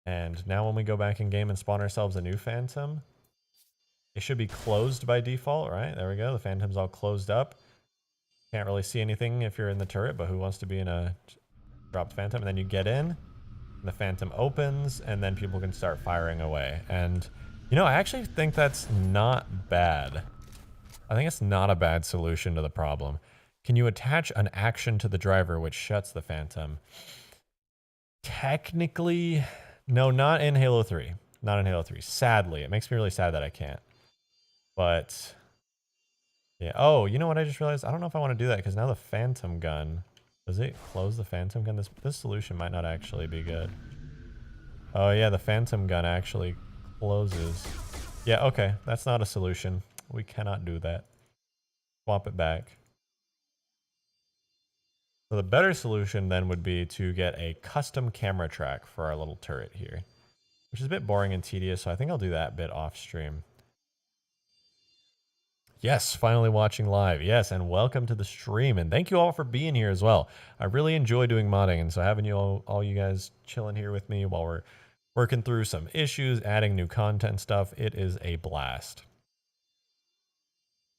And now when we go back in game and spawn ourselves a new Phantom, it should be closed by default, right? There we go. The Phantom's all closed up. Can't really see anything if you're in the turret, but who wants to be in a dropped Phantom? And then you get in, and the Phantom opens, and then people can start firing away. And, you know, I actually think that's not bad. I think it's not a bad solution to the problem. Can you attach an action to the driver which shuts the Phantom? Technically... No, not in Halo 3. Not in Halo 3. Sadly. It makes me really sad that I can't. But, yeah. Oh, you know what I just realized? I don't know if I want to do that because now the Phantom gun... Does it close the Phantom gun? This solution might not actually be good. Oh, yeah, the Phantom gun actually closes. Yeah, okay. That's not a solution. We cannot do that. Swap it back. So the better solution then would be to get a custom camera track for our little turret here, which is a bit boring and tedious, so I think I'll do that bit off stream. Yes, finally watching live. Yes, and welcome to the stream, and thank you all for being here as well. I really enjoy doing modding, and so having you all you guys chilling here with me while we're working through some issues, adding new content stuff, it is a blast.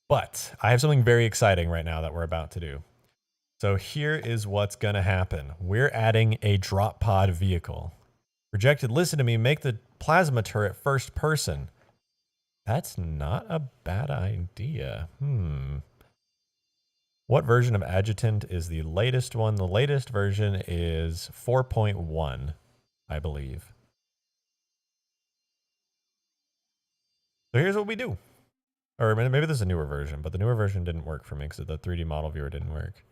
But I have something very exciting right now that we're about to do. So here is what's going to happen. We're adding a drop pod vehicle. Rejected, listen to me, make the plasma turret first person. That's not a bad idea. What version of Adjutant is the latest one? The latest version is 4.1, I believe. So here's what we do. Or maybe there's a newer version, but the newer version didn't work for me because the 3D model viewer didn't work.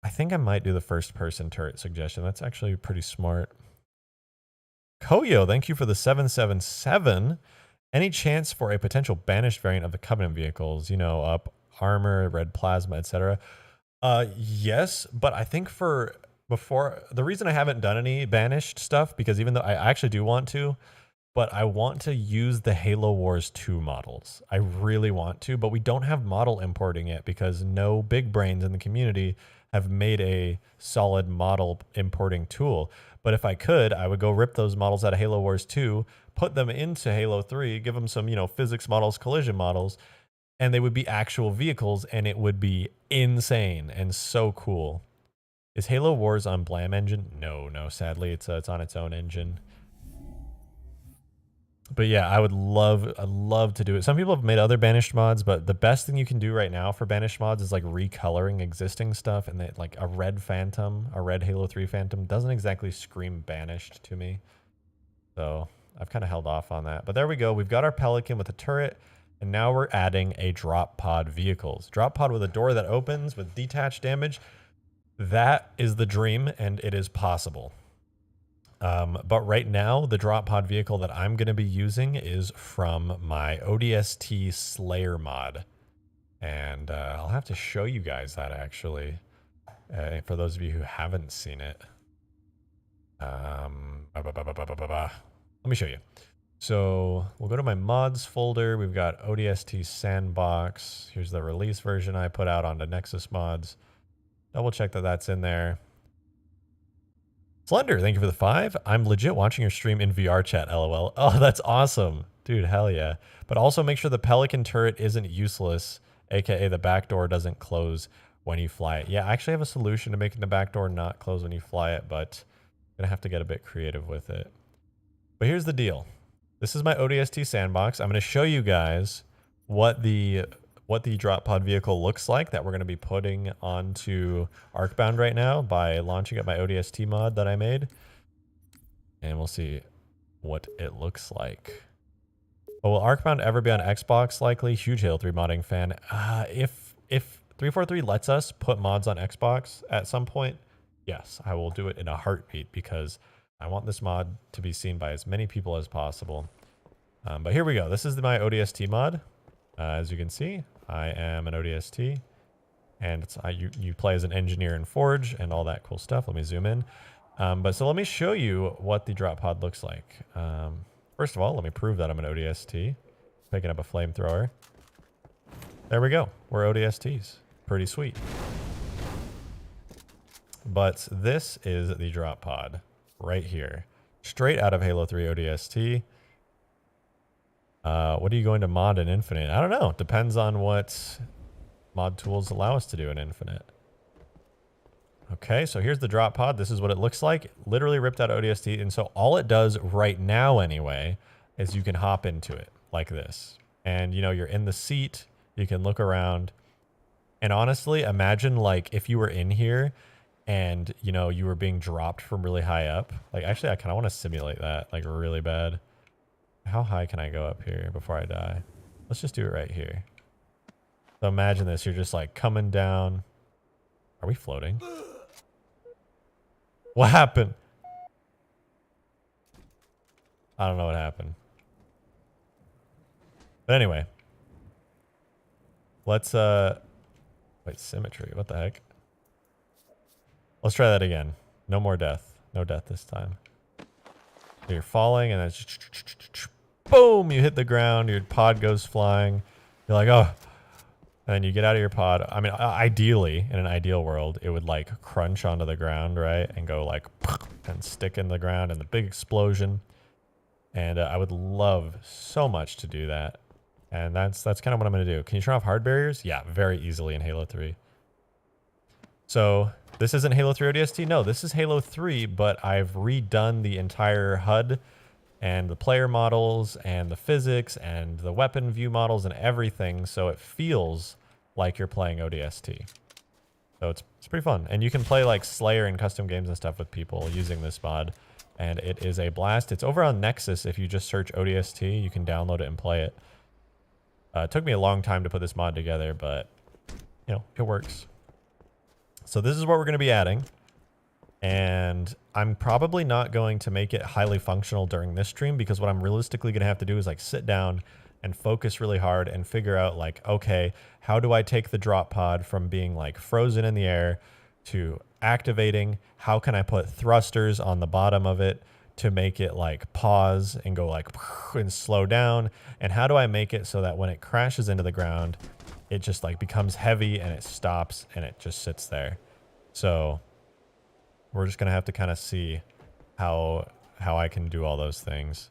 I think I might do the first person turret suggestion. That's actually pretty smart. Koyo, thank you for the 777. Any chance for a potential banished variant of the Covenant vehicles? You know, up armor, red plasma, etc. Yes, but I think for before, the reason I haven't done any banished stuff, because even though I actually do want to, but I want to use the Halo Wars 2 models. I really want to, but we don't have model importing yet because no big brains in the community have made a solid model importing tool. But if I could, I would go rip those models out of Halo Wars 2, put them into Halo 3, give them some, you know, physics models, collision models, and they would be actual vehicles, and it would be insane and so cool. Is Halo Wars on Blam engine? No, sadly, it's on its own engine. But yeah, I'd love to do it. Some people have made other banished mods, but the best thing you can do right now for banished mods is like recoloring existing stuff, and like a red Phantom, a red Halo 3 Phantom doesn't exactly scream banished to me. So I've kind of held off on that. But there we go. We've got our Pelican with a turret, and now we're adding a drop pod vehicles. Drop pod with a door that opens with detached damage. That is the dream, and it is possible. But right now, the drop pod vehicle that I'm going to be using is from my ODST Slayer mod. And I'll have to show you guys that, actually, for those of you who haven't seen it. Let me show you. So we'll go to my mods folder. We've got ODST Sandbox. Here's the release version I put out onto Nexus Mods. Double check that that's in there. Slender, thank you for the 5. I'm legit watching your stream in VR chat, LOL. Oh, that's awesome. Dude, hell yeah. But also make sure the Pelican turret isn't useless, aka the back door doesn't close when you fly it. Yeah, I actually have a solution to making the back door not close when you fly it, but I'm going to have to get a bit creative with it. But here's the deal. This is my ODST sandbox. I'm going to show you guys what the drop pod vehicle looks like that we're going to be putting onto Arkbound right now by launching up my ODST mod that I made. And we'll see what it looks like. But will Arkbound ever be on Xbox likely? Huge Halo 3 modding fan. If 343 lets us put mods on Xbox at some point, yes, I will do it in a heartbeat because I want this mod to be seen by as many people as possible. But here we go. This is my ODST mod. As you can see, I am an ODST, and it's, you play as an engineer in Forge and all that cool stuff. Let me zoom in. So let me show you what the drop pod looks like. First of all, let me prove that I'm an ODST. Picking up a flamethrower. There we go. We're ODSTs. Pretty sweet. But this is the drop pod right here. Straight out of Halo 3 ODST. What are you going to mod in Infinite? I don't know. Depends on what mod tools allow us to do in Infinite. Okay, so here's the drop pod. This is what it looks like. Literally ripped out ODST. And so all it does right now anyway is you can hop into it like this. And, you know, you're in the seat. You can look around. And honestly, imagine like if you were in here and, you know, you were being dropped from really high up. Like, actually, I kind of want to simulate that like really bad. How high can I go up here before I die? Let's just do it right here. So imagine this. You're just like coming down. Are we floating? What happened? I don't know what happened. But anyway. Let's, wait, symmetry. What the heck? Let's try that again. No more death. No death this time. So you're falling and then boom, you hit the ground. Your pod goes flying. You're like, oh. And then you get out of your pod. I mean, ideally, in an ideal world, it would like crunch onto the ground, right? And go like, and stick in the ground and the big explosion. And I would love so much to do that. And that's kind of what I'm going to do. Can you turn off hard barriers? Yeah, very easily in Halo 3. So this isn't Halo 3 ODST? No, this is Halo 3, but I've redone the entire HUD and the player models and the physics and the weapon view models and everything, so it feels like you're playing ODST. So it's pretty fun. And you can play like Slayer and custom games and stuff with people using this mod, and it is a blast. It's over on Nexus. If you just search ODST, you can download it and play it. It took me a long time to put this mod together, but you know, it works. So this is what we're going to be adding. And I'm probably not going to make it highly functional during this stream because what I'm realistically going to have to do is like sit down and focus really hard and figure out like, okay, how do I take the drop pod from being like frozen in the air to activating? How can I put thrusters on the bottom of it to make it like pause and go like and slow down? And how do I make it so that when it crashes into the ground, it just like becomes heavy and it stops and it just sits there? So we're just going to have to kind of see how I can do all those things.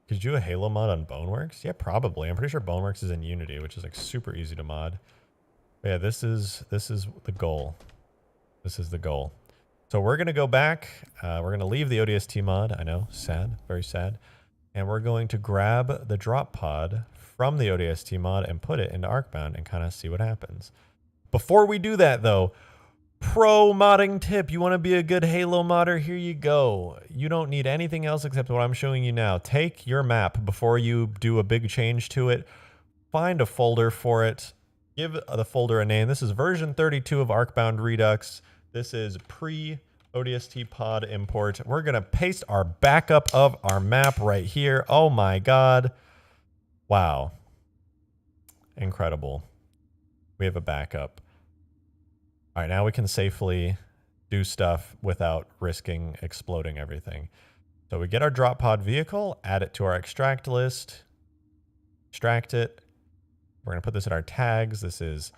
Could you do a Halo mod on Boneworks? Yeah, probably. I'm pretty sure Boneworks is in Unity, which is like super easy to mod. But yeah, this is the goal. This is the goal. So we're going to go back. We're going to leave the ODST mod. I know, sad, very sad. And we're going to grab the drop pod from the ODST mod and put it into Arcbound and kind of see what happens. Before we do that, though, pro modding tip. You want to be a good Halo modder? Here you go. You don't need anything else except what I'm showing you now. Take your map before you do a big change to it. Find a folder for it. Give the folder a name. This is version 32 of Arkbound Redux. This is pre-ODST pod import. We're going to paste our backup of our map right here. Oh my God. Wow. Incredible. We have a backup. All right, now we can safely do stuff without risking exploding everything. So we get our drop pod vehicle, add it to our extract list, extract it. We're going to put this in our tags. This is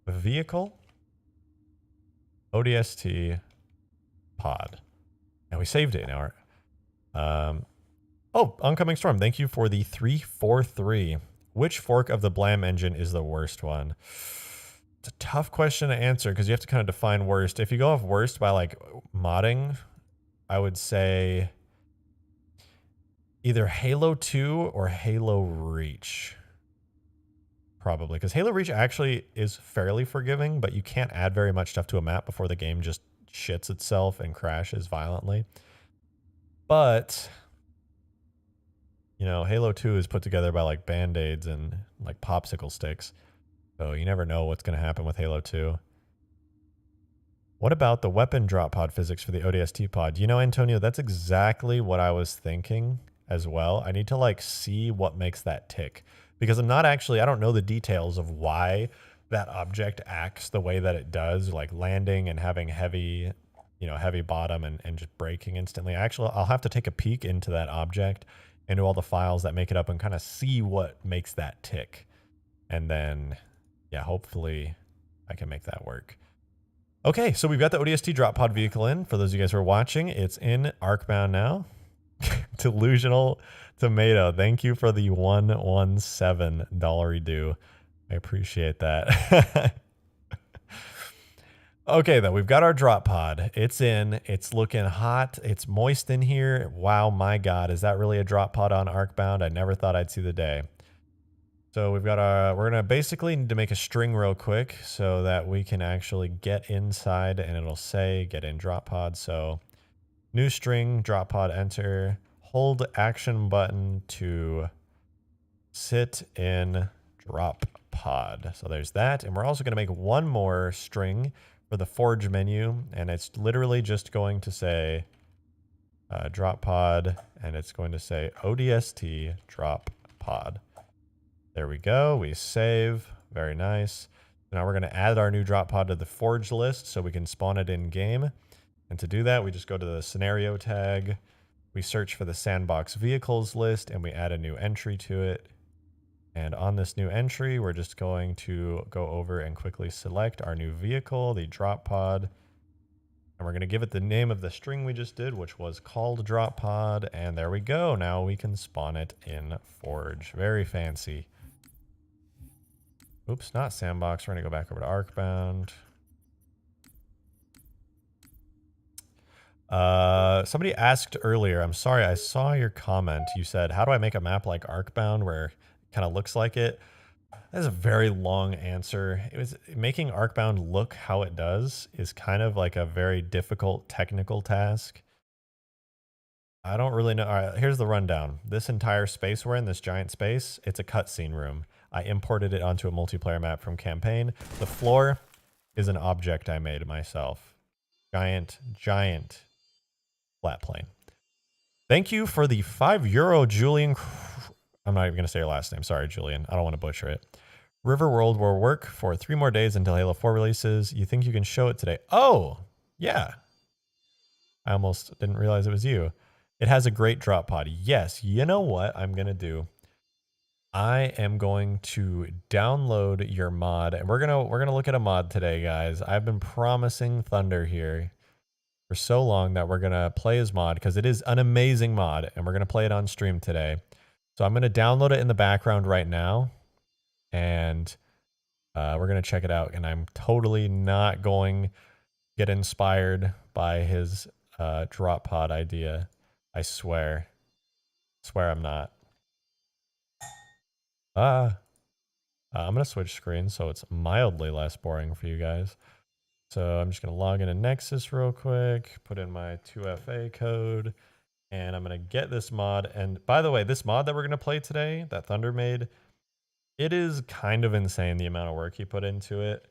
vehicle, ODST, pod. And we saved it now. Oh, oncoming storm. Thank you for the 343. Which fork of the Blam engine is the worst one? It's a tough question to answer because you have to kind of define worst. If you go off worst by like modding, I would say either Halo 2 or Halo Reach. Probably, because Halo Reach actually is fairly forgiving, but you can't add very much stuff to a map before the game just shits itself and crashes violently. But, you know, Halo 2 is put together by like band-aids and like popsicle sticks. So you never know what's going to happen with Halo 2. What about the weapon drop pod physics for the ODST pod? You know, Antonio, that's exactly what I was thinking as well. I need to like see what makes that tick. Because I don't know the details of why that object acts the way that it does, like landing and having heavy bottom and just braking instantly. I'll have to take a peek into that object, into all the files that make it up and kind of see what makes that tick. And then, yeah, hopefully I can make that work. Okay, so we've got the ODST drop pod vehicle in. For those of you guys who are watching, it's in Arkbound now. Delusional Tomato, thank you for the $117 due. I appreciate that. Okay, then we've got our drop pod. It's in. It's looking hot. It's moist in here. Wow, my God, is that really a drop pod on Arkbound? I never thought I'd see the day. So we've got we're gonna basically need to make a string real quick so that we can actually get inside, and it'll say get in drop pod. So new string, drop pod, enter. Hold action button to sit in drop pod. So there's that. And we're also going to make one more string for the forge menu. And it's literally just going to say drop pod. And it's going to say ODST drop pod. There we go. We save. Very nice. Now we're going to add our new drop pod to the forge list so we can spawn it in game. And to do that, we just go to the scenario tag. We search for the sandbox vehicles list and we add a new entry to it. And on this new entry, we're just going to go over and quickly select our new vehicle, the drop pod. And we're going to give it the name of the string we just did, which was called drop pod. And there we go. Now we can spawn it in Forge. Very fancy. Oops, not sandbox. We're going to go back over to Arkbound. Somebody asked earlier, I'm sorry, I saw your comment. You said, how do I make a map like Arkbound where it kind of looks like it? That's a very long answer. It was making Arkbound look how it does is kind of like a very difficult technical task. I don't really know. All right, here's the rundown. This entire space we're in, this giant space, it's a cutscene room. I imported it onto a multiplayer map from campaign. The floor is an object I made myself. Giant flat plane. Thank you for the €5, Julian. I'm not even going to say your last name. Sorry, Julian. I don't want to butcher it. Riverworld will work for 3 more days until Halo 4 releases. You think you can show it today? Oh, yeah. I almost didn't realize it was you. It has a great drop pod. Yes. You know what I'm going to do? I am going to download your mod, and we're going to look at a mod today, guys. I've been promising Thunder here for so long that we're going to play his mod because it is an amazing mod and we're going to play it on stream today. So I'm going to download it in the background right now and we're going to check it out. And I'm totally not going to get inspired by his drop pod idea. I swear. I'm not. I'm going to switch screens so it's mildly less boring for you guys. So I'm just going to log into Nexus real quick, put in my 2FA code, and I'm going to get this mod. And by the way, this mod that we're going to play today, that Thunder made, it is kind of insane the amount of work he put into it.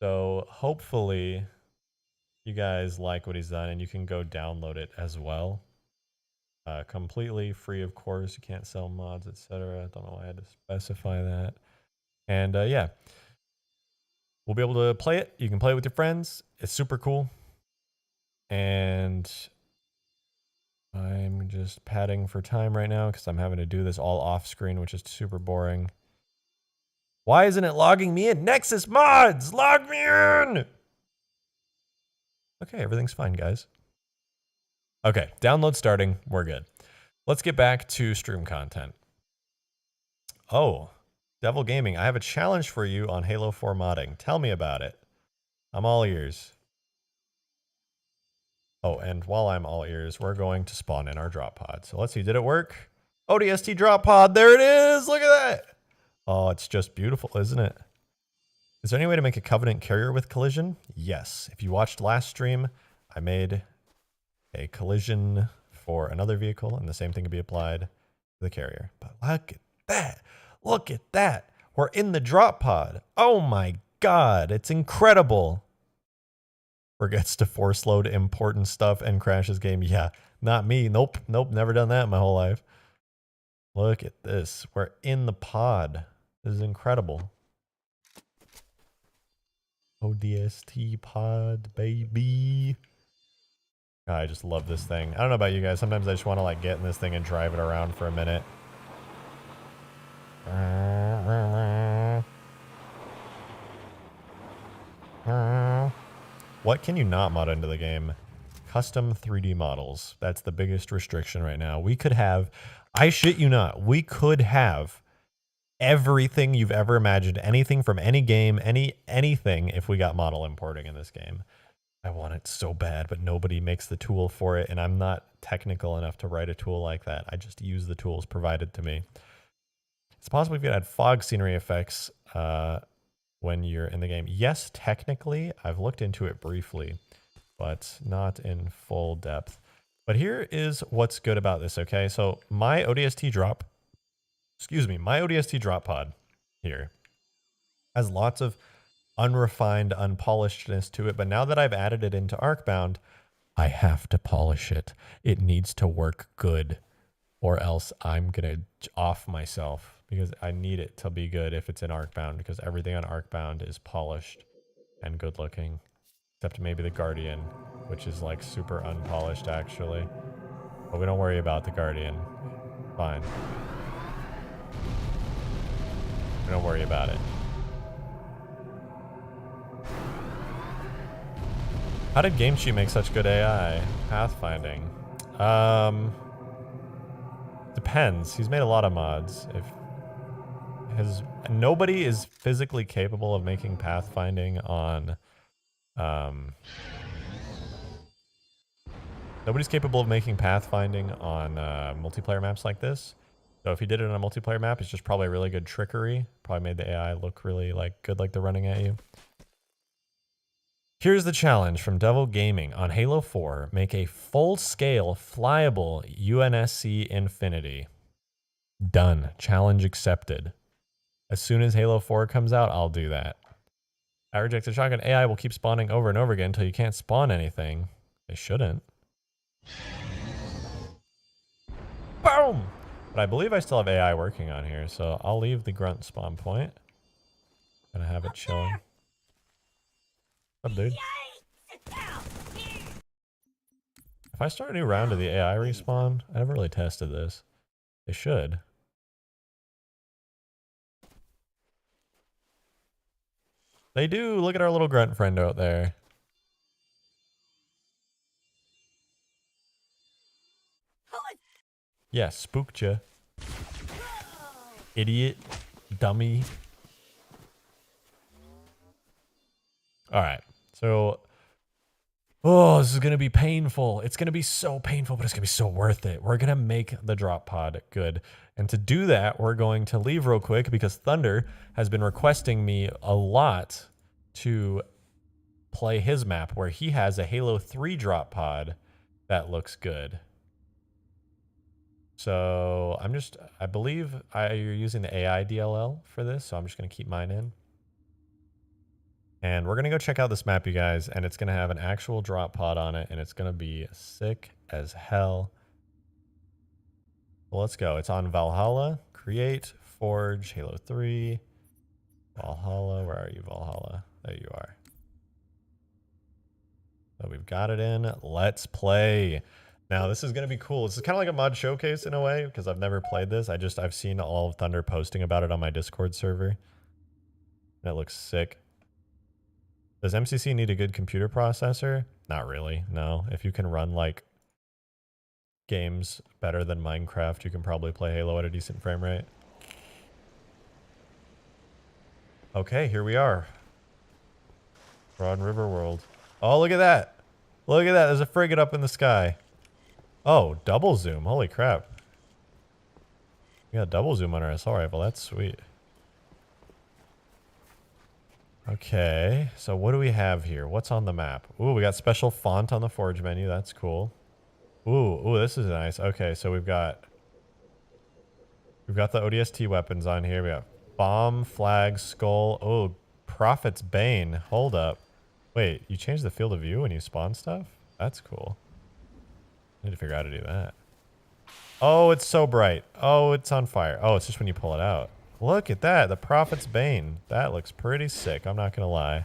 So hopefully you guys like what he's done and you can go download it as well. Completely free, of course. You can't sell mods, etc. I don't know why I had to specify that. And yeah. We'll be able to play it. You can play it with your friends. It's super cool. And I'm just padding for time right now because I'm having to do this all off screen, which is super boring. Why isn't it logging me in? Nexus mods, log me in! Okay, everything's fine, guys. Okay, download starting. We're good. Let's get back to stream content. Oh, Devil Gaming, I have a challenge for you on Halo 4 modding. Tell me about it. I'm all ears. Oh, and while I'm all ears, we're going to spawn in our drop pod. So let's see, did it work? ODST drop pod, there it is! Look at that! Oh, it's just beautiful, isn't it? Is there any way to make a Covenant carrier with collision? Yes. If you watched last stream, I made a collision for another vehicle, and the same thing can be applied to the carrier. But look at that! Look at that! We're in the drop pod! Oh my god, it's incredible! Forgets to force load important stuff and crashes game. Yeah, not me. Nope, never done that in my whole life. Look at this. We're in the pod. This is incredible. ODST pod, baby. God, I just love this thing. I don't know about you guys. Sometimes I just want to like get in this thing and drive it around for a minute. What can you not mod into the game? Custom 3D models. That's the biggest restriction right now. We could have, I shit you not, we could have everything you've ever imagined, anything from any game, anything if we got model importing in this game. I want it so bad, but nobody makes the tool for it, and I'm not technical enough to write a tool like that. I just use the tools provided to me. It's possible we could add fog scenery effects when you're in the game. Yes, technically, I've looked into it briefly, but not in full depth. But here is what's good about this, okay? So my ODST drop, my ODST drop pod here has lots of unrefined, unpolishedness to it, but now that I've added it into Arcbound, I have to polish it. It needs to work good, or else I'm gonna off myself, because I need it to be good if it's in Arcbound, because everything on Arcbound is polished and good looking, except maybe the Guardian, which is like super unpolished actually. But we don't worry about the Guardian. Fine. We don't worry about it. How did GameSheet make such good AI? Pathfinding. Depends. He's made a lot of mods. Nobody is physically capable of making pathfinding on nobody's capable of making pathfinding on multiplayer maps like this. So if he did it on a multiplayer map, it's just probably really good trickery. Probably made the AI look really like good, like they're running at you. Here's the challenge from Devil Gaming on Halo 4. Make a full-scale flyable UNSC Infinity. Done. Challenge accepted. As soon as Halo 4 comes out, I'll do that. I rejected shotgun. AI will keep spawning over and over again until you can't spawn anything. They shouldn't. Boom! But I believe I still have AI working on here, so I'll leave the grunt spawn point. Gonna have it chilling. What's up, dude? If I start a new round of the AI respawn, I never really tested this. They should. They do. Look at our little grunt friend out there. Yeah, spooked ya. Idiot. Dummy. Alright. So, oh, this is going to be painful. It's going to be so painful, but it's going to be so worth it. We're going to make the drop pod good. And to do that, we're going to leave real quick because Thunder has been requesting me a lot to play his map where he has a Halo 3 drop pod that looks good. So I believe you're using the AI DLL for this, so I'm just going to keep mine in. And we're going to go check out this map, you guys, and it's going to have an actual drop pod on it, and it's going to be sick as hell. Well, let's go. It's on Valhalla. Create, Forge, Halo 3. Valhalla. Where are you, Valhalla? There you are. So we've got it in. Let's play. Now this is gonna be cool. This is kind of like a mod showcase in a way because I've never played this. I've seen all of Thunder posting about it on my Discord server. That looks sick. Does MCC need a good computer processor? Not really. No. If you can run like games better than Minecraft, you can probably play Halo at a decent frame rate. Okay, here we are. Broad River World. Oh, look at that. Look at that. There's a frigate up in the sky. Oh, double zoom. Holy crap. We got double zoom on our assault rifle. That's sweet. Okay, so what do we have here? What's on the map? Ooh, we got special font on the forge menu. That's cool. Ooh, this is nice. Okay, so we've got the ODST weapons on here. We got bomb, flag, skull. Oh, Prophet's Bane. Hold up. Wait, you changed the field of view when you spawn stuff? That's cool. I need to figure out how to do that. Oh, it's so bright. Oh, it's on fire. Oh, it's just when you pull it out. Look at that. The Prophet's Bane. That looks pretty sick. I'm not going to lie.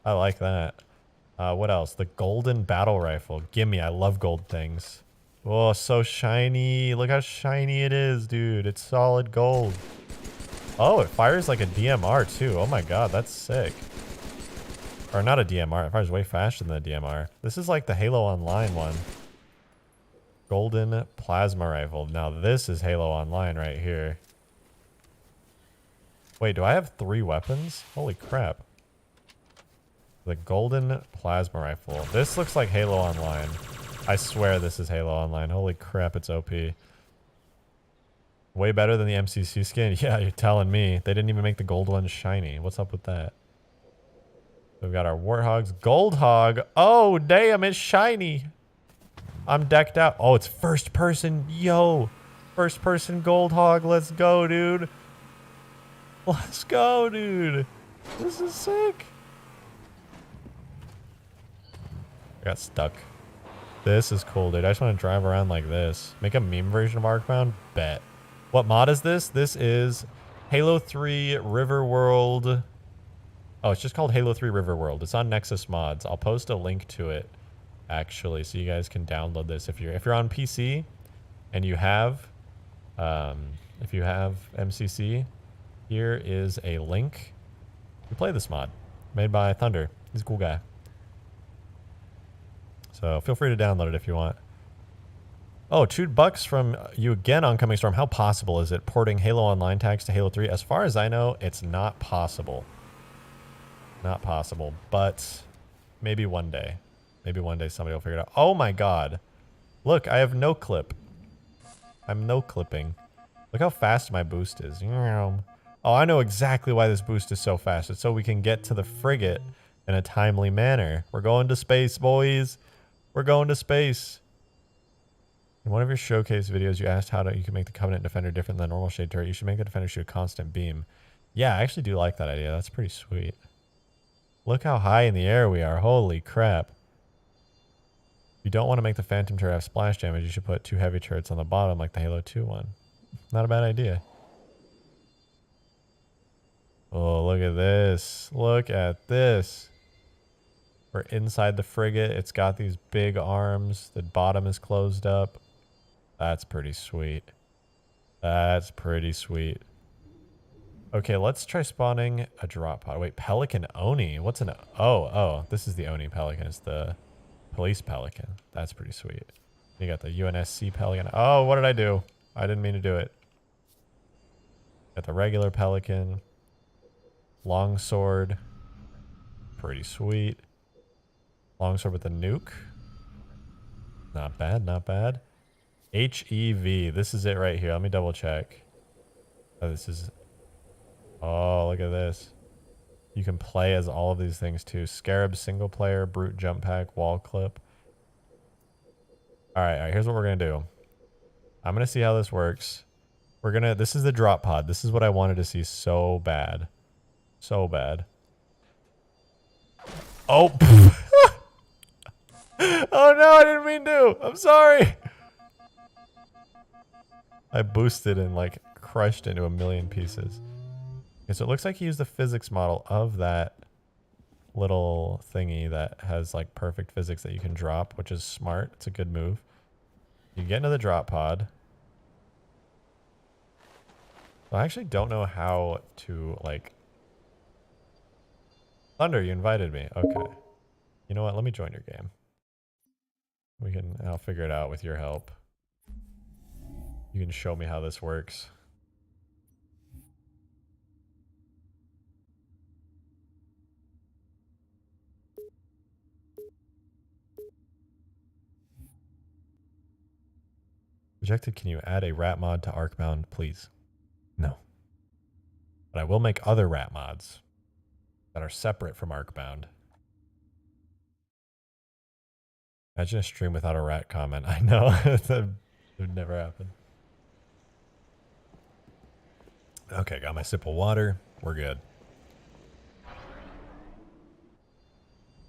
I like that. What else? The golden battle rifle. Gimme. I love gold things. Oh, so shiny. Look how shiny it is, dude. It's solid gold. Oh, it fires like a DMR too. Oh my god, that's sick. Or not a DMR. It fires way faster than the DMR. This is like the Halo Online one. Golden plasma rifle. Now this is Halo Online right here. Wait, do I have 3 weapons? Holy crap. The golden plasma rifle. This looks like Halo Online. I swear this is Halo Online. Holy crap, it's OP. Way better than the MCC skin? Yeah, you're telling me. They didn't even make the gold one shiny. What's up with that? We've got our Warthogs. Gold Hog. Oh, damn, it's shiny. I'm decked out. Oh, it's first person. Yo. First person Gold Hog. Let's go, dude. Let's go, dude. This is sick. I got stuck. This is cool, dude. I just want to drive around like this. Make a meme version of Arkbound? Bet. What mod is this? This is Halo 3 River World. Oh, it's just called Halo 3 River World. It's on Nexus Mods. I'll post a link to it, actually, so you guys can download this. If you're on PC and you have MCC, here is a link to play this mod made by Thunder. He's a cool guy. So feel free to download it if you want. Oh, $2 from you again, Oncoming Storm. How possible is it porting Halo Online tags to Halo 3? As far as I know, it's not possible. Not possible, but maybe one day. Maybe one day somebody will figure it out. Oh my god. Look, I have no clip. I'm no clipping. Look how fast my boost is. Oh, I know exactly why this boost is so fast. It's so we can get to the frigate in a timely manner. We're going to space, boys. We're going to space. In one of your showcase videos, you asked how you can make the Covenant Defender different than the normal shade turret. You should make the Defender shoot a constant beam. Yeah, I actually do like that idea. That's pretty sweet. Look how high in the air we are. Holy crap. If you don't want to make the Phantom turret have splash damage, you should put 2 heavy turrets on the bottom like the Halo 2 one. Not a bad idea. Oh, look at this. Look at this. We're inside the frigate. It's got these big arms. The bottom is closed up. That's pretty sweet. That's pretty sweet. Okay, let's try spawning a drop pod. Wait, Pelican Oni. What's an... Oh, this is the Oni Pelican. It's the police Pelican. That's pretty sweet. You got the UNSC Pelican. Oh, what did I do? I didn't mean to do it. Got the regular Pelican. Longsword. Pretty sweet. Longsword with a nuke. Not bad, not bad. HEV. This is it right here. Let me double check. Oh, this is... Oh, look at this. You can play as all of these things too. Scarab single player, brute jump pack, wall clip. All right, here's what we're going to do. I'm going to see how this works. This is the drop pod. This is what I wanted to see so bad. So bad. Oh. Oh no, I didn't mean to. I'm sorry. I boosted and like crushed into a million pieces. Okay, so it looks like he used the physics model of that little thingy that has like perfect physics that you can drop, which is smart. It's a good move. You get into the drop pod. I actually don't know how to, like... Thunder, you invited me. Okay. You know what? Let me join your game. I'll figure it out with your help. You can show me how this works. Rejected, can you add a rat mod to Arkbound, please? No. But I will make other rat mods that are separate from Arkbound. Imagine a stream without a rat comment. I know. That would never happen. Okay, got my sip of water. We're good.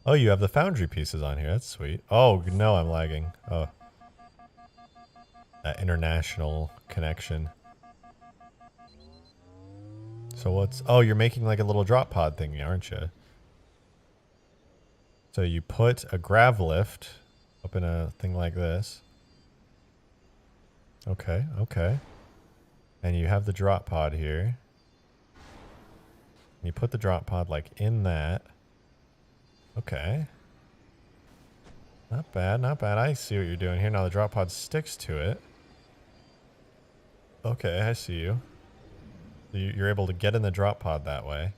Oh, you have the foundry pieces on here. That's sweet. Oh, no, I'm lagging. Oh. That international connection. So what's... Oh, you're making like a little drop pod thingy, aren't you? So you put a grav lift up in a thing like this. Okay, okay. And you have the drop pod here. And you put the drop pod like in that. Okay. Not bad, not bad. I see what you're doing here. Now the drop pod sticks to it. Okay, I see you. You're able to get in the drop pod that way.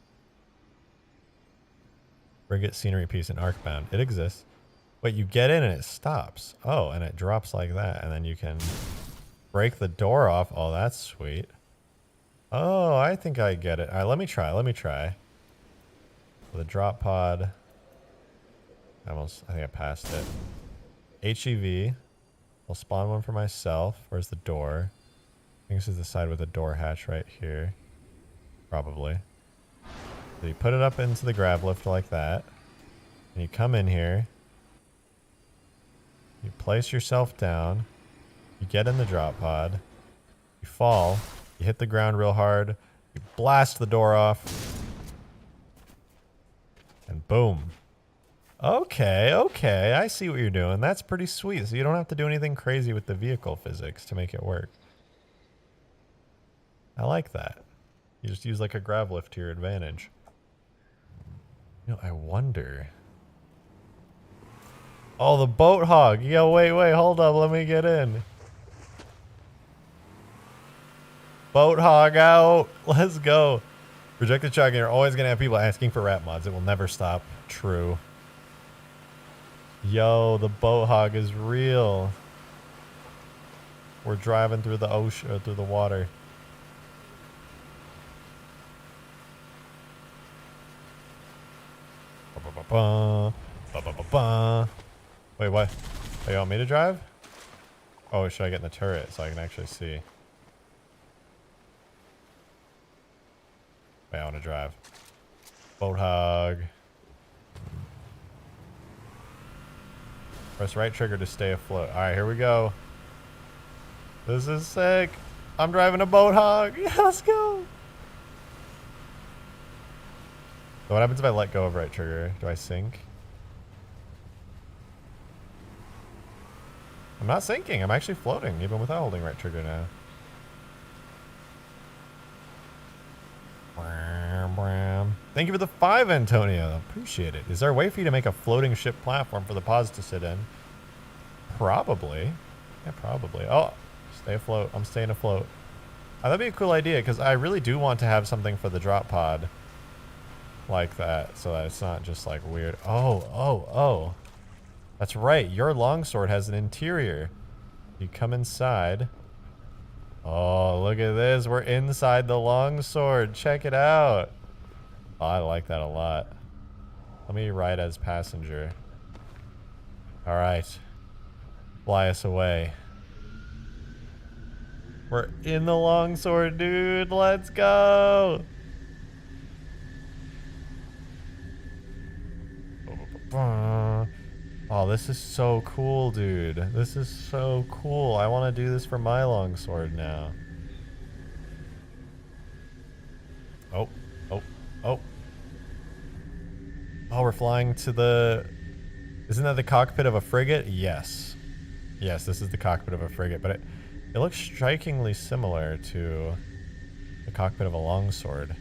Frigate scenery piece in Arkbound. It exists. Wait, you get in and it stops. Oh, and it drops like that. And then you can break the door off. Oh, that's sweet. Oh, I think I get it. All right, let me try. Let me try. The drop pod. I think I passed it. HEV. I'll spawn one for myself. Where's the door? I think this is the side with the door hatch right here. Probably. So you put it up into the grav lift like that. And you come in here. You place yourself down. You get in the drop pod. You fall. You hit the ground real hard. You blast the door off. And boom. Okay, okay. I see what you're doing. That's pretty sweet. So you don't have to do anything crazy with the vehicle physics to make it work. I like that. You just use like a grav lift to your advantage. You know, I wonder... Oh, the boat hog. Yo, wait, hold up. Let me get in. Boat hog out. Let's go. Rejected shotgun. You're always going to have people asking for rat mods. It will never stop. True. Yo, the boat hog is real. We're driving through the ocean, through the water. Wait, what? Oh, you want me to drive? Oh, should I get in the turret so I can actually see? Wait, I want to drive. Boat hog. Press right trigger to stay afloat. Alright, here we go. This is sick. I'm driving a boat hog. Yeah, let's go. So what happens if I let go of right trigger? Do I sink? I'm not sinking. I'm actually floating, even without holding right trigger now. Thank you for the 5, Antonio. Appreciate it. Is there a way for you to make a floating ship platform for the pods to sit in? Probably. Yeah, probably. Oh, stay afloat. I'm staying afloat. Oh, that'd be a cool idea, because I really do want to have something for the drop pod like that, so that it's not just like weird. Oh. That's right. Your longsword has an interior. You come inside. Oh, look at this. We're inside the longsword. Check it out. Oh, I like that a lot. Let me ride as passenger. All right. Fly us away. We're in the longsword, dude. Let's go. Oh, this is so cool, dude. This is so cool. I want to do this for my longsword now. Oh. Oh, we're flying to the... Isn't that the cockpit of a frigate? Yes. Yes, this is the cockpit of a frigate, but it looks strikingly similar to the cockpit of a longsword.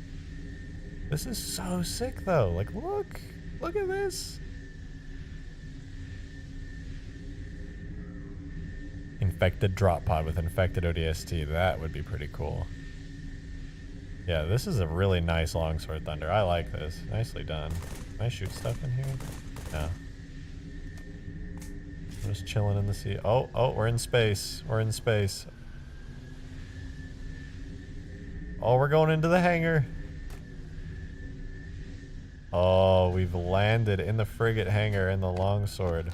This is so sick, though. Like, look. Look at this. Infected drop pod with infected ODST. That would be pretty cool. Yeah, this is a really nice longsword thunder. I like this. Nicely done. Can I shoot stuff in here? No. I'm just chilling in the sea. Oh, we're in space. We're in space. Oh, we're going into the hangar. Oh, we've landed in the frigate hangar in the longsword.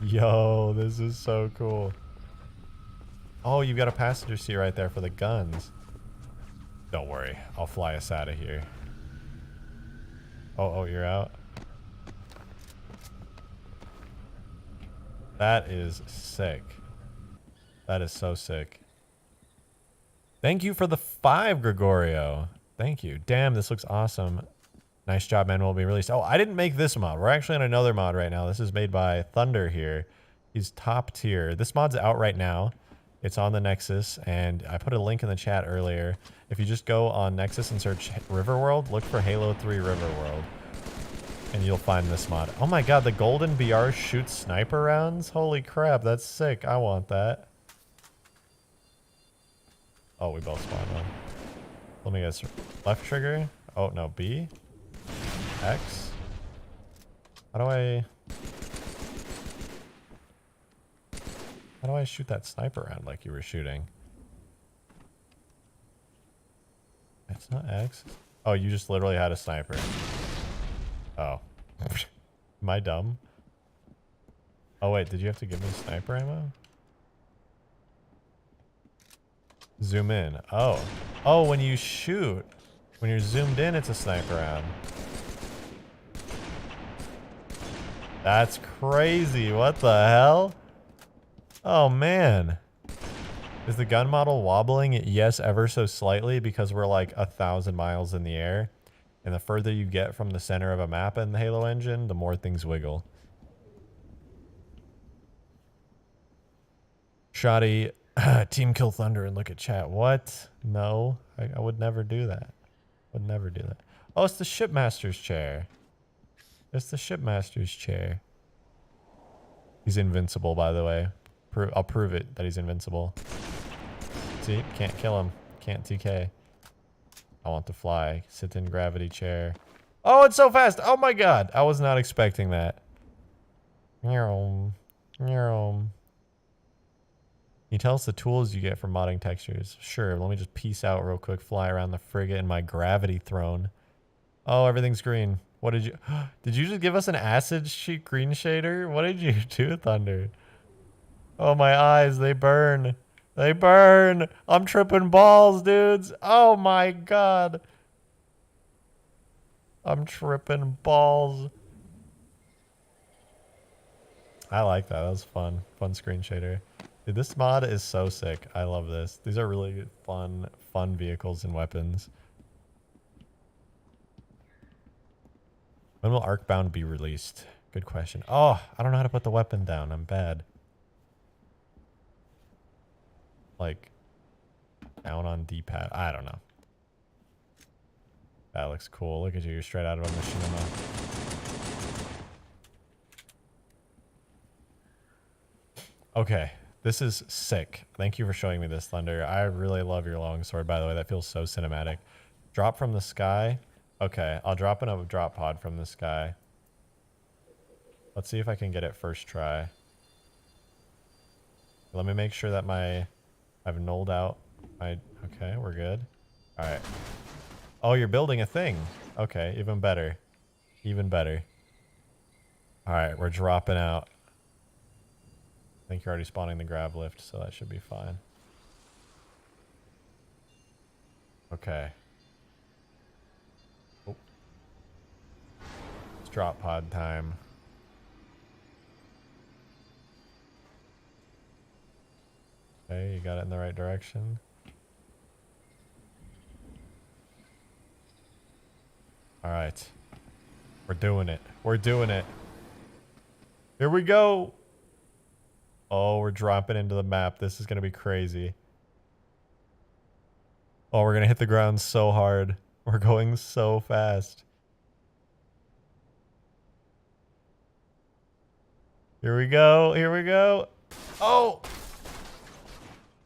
Yo, this is so cool. Oh, you've got a passenger seat right there for the guns. Don't worry, I'll fly us out of here. Oh, you're out? That is sick. That is so sick. Thank you for the 5, Gregorio. Thank you. Damn, this looks awesome. Nice job, man. Will be released. Oh, I didn't make this mod. We're actually on another mod right now. This is made by Thunder here. He's top tier. This mod's out right now. It's on the Nexus, and I put a link in the chat earlier. If you just go on Nexus and search Riverworld, look for Halo 3 Riverworld, and you'll find this mod. Oh my god, the golden BR shoots sniper rounds? Holy crap, that's sick. I want that. Oh, we both spawned on. Let me guess. Left trigger? Oh, no, B? X? How do I shoot that sniper round like you were shooting? It's not X. Oh, you just literally had a sniper. Oh. Am I dumb? Oh wait, did you have to give me sniper ammo? Zoom in. Oh. Oh, when you shoot. When you're zoomed in, it's a sniper round. That's crazy. What the hell? Oh, man. Is the gun model wobbling? Yes, ever so slightly, because we're like 1,000 miles in the air. And the further you get from the center of a map in the Halo engine, the more things wiggle. Shoddy, Team Kill Thunder and look at chat. What? No, I would never do that. Would never do that. Oh, it's the Shipmaster's chair. It's the Shipmaster's chair. He's invincible, by the way. I'll prove it that he's invincible. See? Can't kill him. Can't TK. I want to fly. Sit in gravity chair. Oh, it's so fast! Oh my god! I was not expecting that. Can you tell us the tools you get for modding textures? Sure, let me just peace out real quick. Fly around the frigate in my gravity throne. Oh, everything's green. What did you... Did you just give us an acid sheet green shader? What did you do, Thunder? Oh, my eyes, they burn. They burn. I'm tripping balls, dudes. Oh, my God. I'm tripping balls. I like that. That was fun. Fun screen shader. Dude, this mod is so sick. I love this. These are really fun vehicles and weapons. When will Arkbound be released? Good question. Oh, I don't know how to put the weapon down. I'm bad. Like, down on D-pad. I don't know. That looks cool. Look at you. You're straight out of a machinima. Okay. This is sick. Thank you for showing me this, Thunder. I really love your longsword, by the way. That feels so cinematic. Drop from the sky. Okay, I'll drop in a drop pod from the sky. Let's see if I can get it first try. Let me make sure that I've nulled out my... Okay, we're good. All right. Oh, you're building a thing. Okay, even better. Even better. All right, we're dropping out. I think you're already spawning the grab lift, so that should be fine. Okay. Oh. It's drop pod time. Okay, you got it in the right direction. All right. We're doing it. We're doing it. Here we go. Oh, we're dropping into the map. This is going to be crazy. Oh, we're going to hit the ground so hard. We're going so fast. Here we go. Here we go. Oh.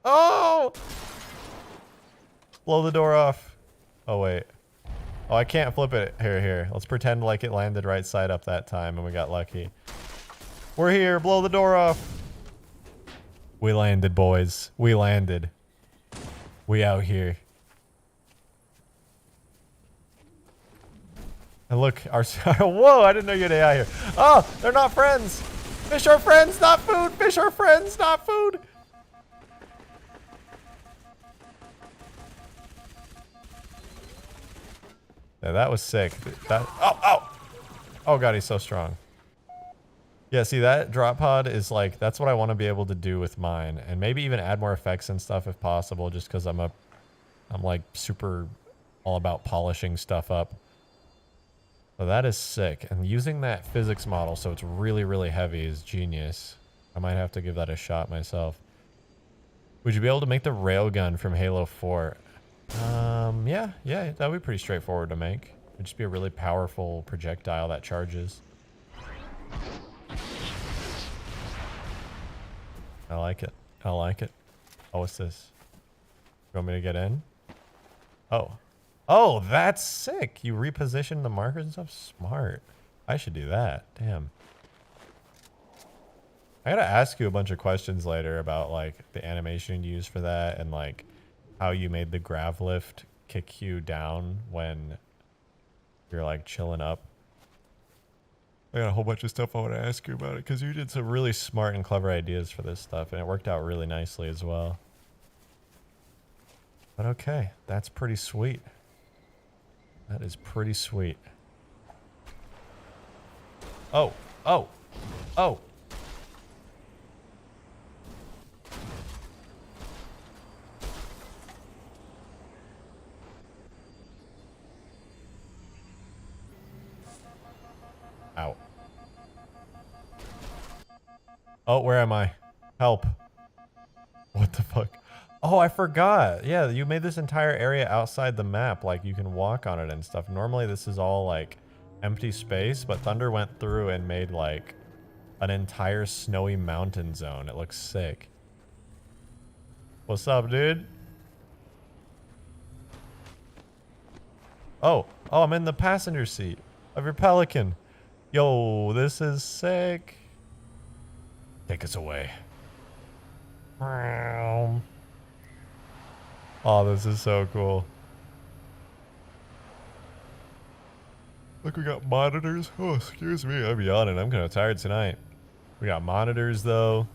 Oh. Blow the door off. Oh, wait. Oh, I can't flip it. Here. Let's pretend like it landed right side up that time and we got lucky. We're here. Blow the door off. We landed, boys. We landed. We out here. And look, our whoa, I didn't know you had AI here. Oh, they're not friends. Fish are friends, not food. Fish are friends, not food. Yeah, that was sick. Oh god, he's so strong. Yeah, see, that drop pod is like, that's what I want to be able to do with mine, and maybe even add more effects and stuff if possible, just because I'm like super all about polishing stuff up. So that is sick, and using that physics model so it's really, really heavy is genius. I might have to give that a shot myself. Would you be able to make the railgun from Halo 4? Yeah, that would be pretty straightforward to make. It'd just be a really powerful projectile that charges. I like it. I like it. Oh, what's this? You want me to get in? Oh. Oh, that's sick. You reposition the markers and stuff? Smart. I should do that. Damn. I gotta ask you a bunch of questions later about like the animation you use for that and like how you made the grav lift kick you down when you're like chilling up. I got a whole bunch of stuff I want to ask you about it because you did some really smart and clever ideas for this stuff and it worked out really nicely as well. But okay, that's pretty sweet. That is pretty sweet. Oh. Ow. Oh, where am I? Help. What the fuck? Oh, I forgot. Yeah, you made this entire area outside the map. Like, you can walk on it and stuff. Normally, this is all, like, empty space, but Thunder went through and made, like, an entire snowy mountain zone. It looks sick. What's up, dude? Oh, I'm in the passenger seat of your Pelican. Yo, this is sick. Take us away. Oh, this is so cool. Look, we got monitors. Oh, excuse me. I'm yawning. I'm kind of tired tonight. We got monitors, though.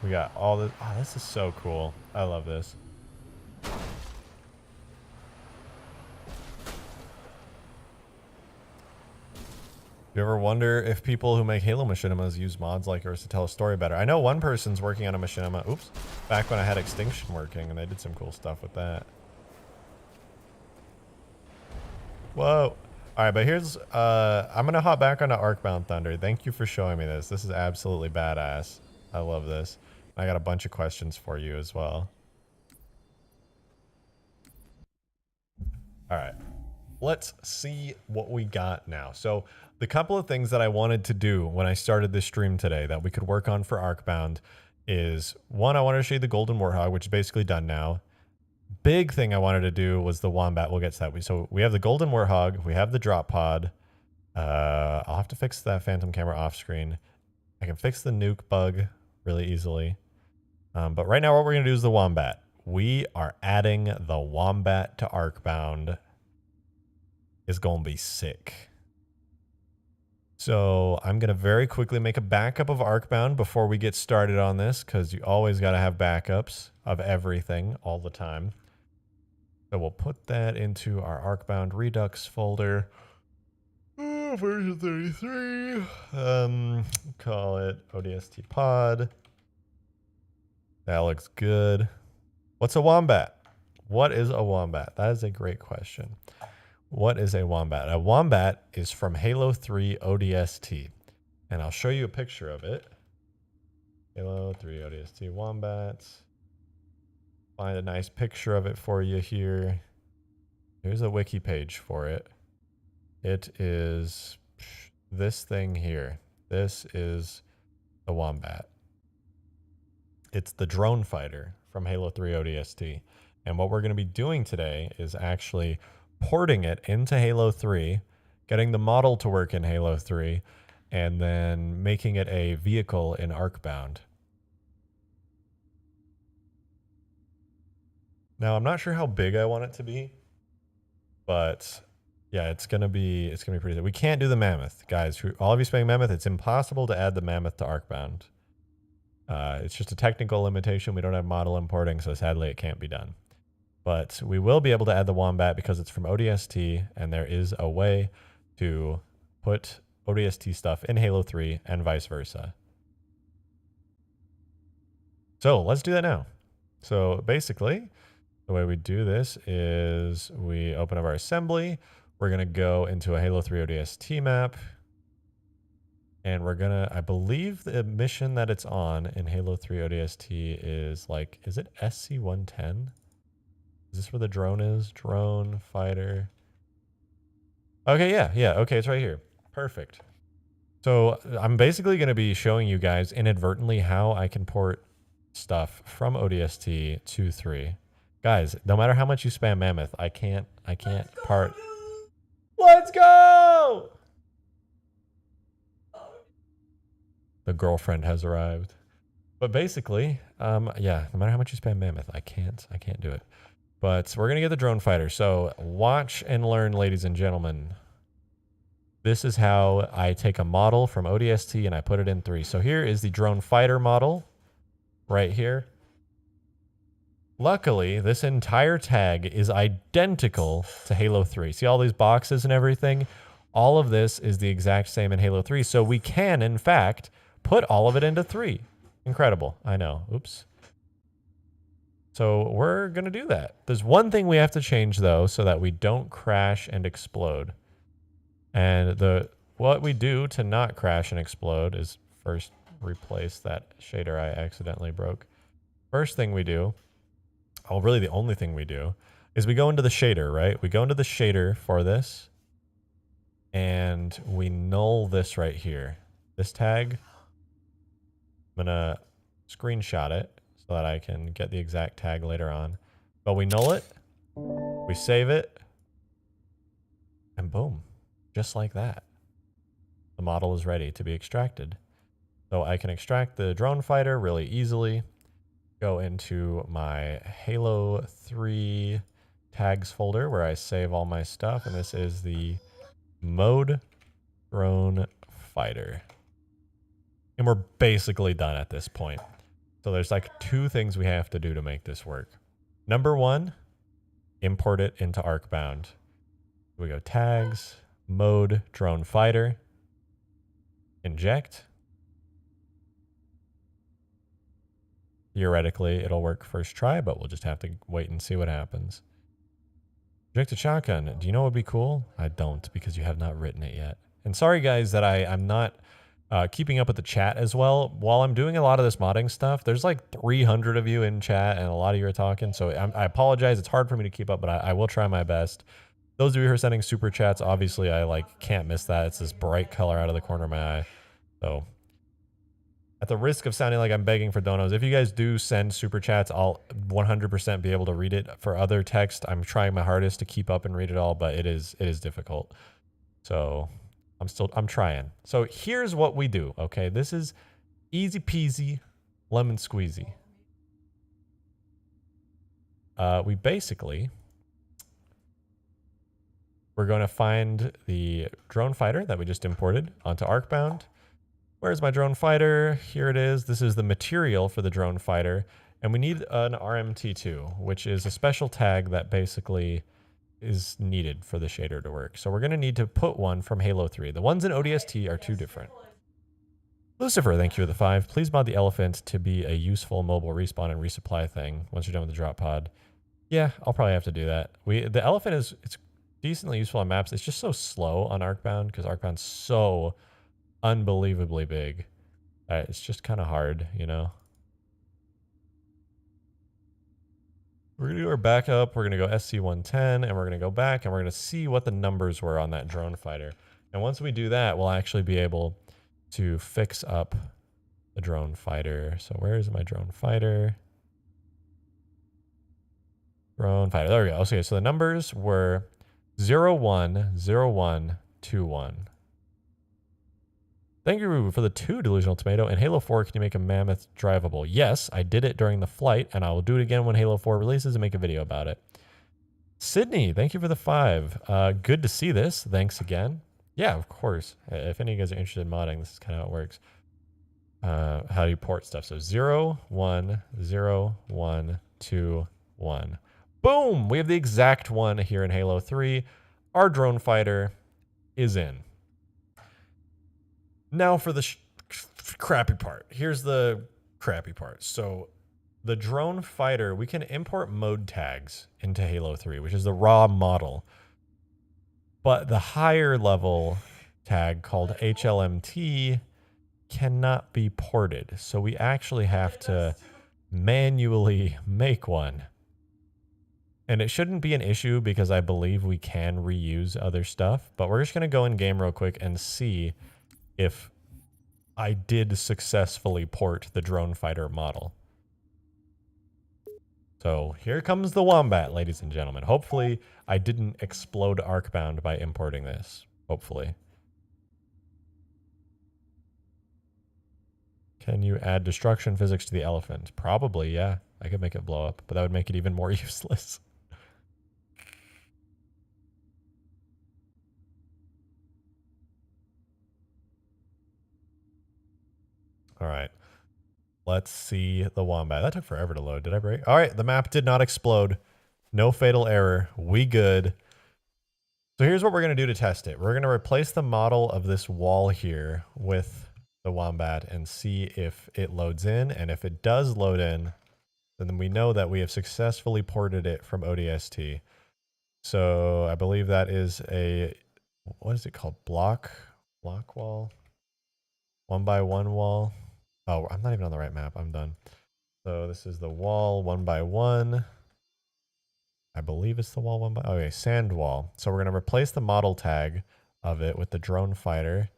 We got all this. Oh, this is so cool. I love this. You ever wonder if people who make Halo machinimas use mods like yours to tell a story better? I know one person's working on a machinima. Oops. Back when I had Extinction working, and they did some cool stuff with that. Whoa. All right, but here's... I'm going to hop back onto Arkbound Thunder. Thank you for showing me this. This is absolutely badass. I love this. I got a bunch of questions for you as well. All right. Let's see what we got now. So the couple of things that I wanted to do when I started this stream today that we could work on for Arkbound is, one, I wanted to show you the Golden Warthog, which is basically done now. Big thing I wanted to do was the Wombat. We'll get to that. So we have the Golden Warthog. We have the drop pod. I'll have to fix that phantom camera off screen. I can fix the nuke bug really easily. But right now what we're going to do is the Wombat. We are adding the Wombat to Arkbound. It's going to be sick. So I'm going to very quickly make a backup of Arkbound before we get started on this, because you always got to have backups of everything all the time. So we'll put that into our Arkbound Redux folder. Version 33. Call it ODST pod. That looks good. What's a Wombat? What is a Wombat? That is a great question. What is a wombat? A wombat is from Halo 3 ODST. And I'll show you a picture of it. Halo 3 ODST wombats. Find a nice picture of it for you here. Here's a wiki page for it. It is this thing here. This is the wombat. It's the drone fighter from Halo 3 ODST. And what we're going to be doing today is actually porting it into Halo 3, getting the model to work in Halo 3, and then making it a vehicle in Arkbound. Now, I'm not sure how big I want it to be, but yeah, it's gonna be pretty. We can't do the Mammoth, guys. All of you playing Mammoth, it's impossible to add the Mammoth to Arkbound. It's just a technical limitation. We don't have model importing, so sadly it can't be done. But we will be able to add the Wombat because it's from ODST, and there is a way to put ODST stuff in Halo 3 and vice versa. So let's do that now. So basically, the way we do this is we open up our assembly. We're going to go into a Halo 3 ODST map. And we're going to, I believe the mission that it's on in Halo 3 ODST is like, is it SC-110? Is this where the drone is? Drone, fighter. Okay, yeah. Okay, it's right here. Perfect. So I'm basically going to be showing you guys inadvertently how I can port stuff from ODST to 3. Guys, no matter how much you spam Mammoth, I can't part. Let's go! The girlfriend has arrived. But basically, yeah, no matter how much you spam Mammoth, I can't do it. But we're going to get the drone fighter. So watch and learn, ladies and gentlemen. This is how I take a model from ODST and I put it in 3. So here is the drone fighter model right here. Luckily, this entire tag is identical to Halo 3. See all these boxes and everything? All of this is the exact same in Halo 3. So we can, in fact, put all of it into 3. Incredible. I know. Oops. So we're going to do that. There's one thing we have to change, though, so that we don't crash and explode. And what we do to not crash and explode is first replace that shader I accidentally broke. First thing we do, oh, really the only thing we do, is we go into the shader, right? We go into the shader for this, and we null this right here. This tag, I'm going to screenshot it so that I can get the exact tag later on. But we null it, we save it, and boom, just like that. The model is ready to be extracted. So I can extract the drone fighter really easily, go into my Halo 3 tags folder where I save all my stuff, and this is the mode drone fighter. And we're basically done at this point. So there's like 2 things we have to do to make this work. Number 1, import it into Arkbound. We go tags, mode drone fighter, inject. Theoretically, it'll work first try, but we'll just have to wait and see what happens. Projected shotgun. Do you know what would be cool? I don't, because you have not written it yet. And sorry, guys, that I'm not keeping up with the chat as well. While I'm doing a lot of this modding stuff, there's like 300 of you in chat, and a lot of you are talking, so I apologize. It's hard for me to keep up, but I will try my best. Those of you who are sending super chats, obviously, I can't miss that. It's this bright color out of the corner of my eye. So at the risk of sounding like I'm begging for donos, if you guys do send super chats, I'll 100% be able to read it. For other text, I'm trying my hardest to keep up and read it all, but it is difficult. So I'm trying. So here's what we do, okay? This is easy peasy, lemon squeezy. We basically, we're going to find the drone fighter that we just imported onto Arkbound. Where's my drone fighter? Here it is. This is the material for the drone fighter. And we need an RMT2, which is a special tag that basically is needed for the shader to work. So we're going to need to put one from Halo 3. The ones in ODST are 2 different. Lucifer, thank you for the 5. Please mod the elephant to be a useful mobile respawn and resupply thing once you're done with the drop pod. Yeah, I'll probably have to do that. The elephant is, decently useful on maps. It's just so slow on Arcbound because Arcbound's so unbelievably big. It's just kind of hard, you know? We're going to do our backup. We're going to go SC-110, and we're going to go back, and we're going to see what the numbers were on that drone fighter. And once we do that, we'll actually be able to fix up the drone fighter. So where is my drone fighter? Drone fighter. There we go. Okay, so the numbers were 010121. Thank you for the 2 Delusional Tomato. In Halo 4, can you make a Mammoth drivable? Yes, I did it during the flight, and I will do it again when Halo 4 releases and make a video about it. Sydney, thank you for the 5. Good to see this. Thanks again. Yeah, of course. If any of you guys are interested in modding, this is kind of how it works. How do you port stuff? So 010121. Boom! We have the exact one here in Halo 3. Our drone fighter is in. Now for the crappy part. Here's the crappy part. So the drone fighter, we can import mode tags into Halo 3, which is the raw model. But the higher level tag called HLMT cannot be ported. So we actually have to manually make one. And it shouldn't be an issue because I believe we can reuse other stuff. But we're just going to go in game real quick and see if I did successfully port the drone fighter model. So here comes the Wombat, ladies and gentlemen. Hopefully I didn't explode Arkbound by importing this. Hopefully. Can you add destruction physics to the elephant? Probably, yeah. I could make it blow up, but that would make it even more useless. All right. Let's see the Wombat. That took forever to load. Did I break? All right, the map did not explode. No fatal error. We good. So here's what we're going to do to test it. We're going to replace the model of this wall here with the Wombat and see if it loads in. And if it does load in, then we know that we have successfully ported it from ODST. So I believe that is a, what is it called? Block wall? 1x1 wall. Oh, I'm not even on the right map. I'm done. So this is the wall 1x1. I believe it's the wall 1x. Okay, sand wall. So we're going to replace the model tag of it with the drone fighter.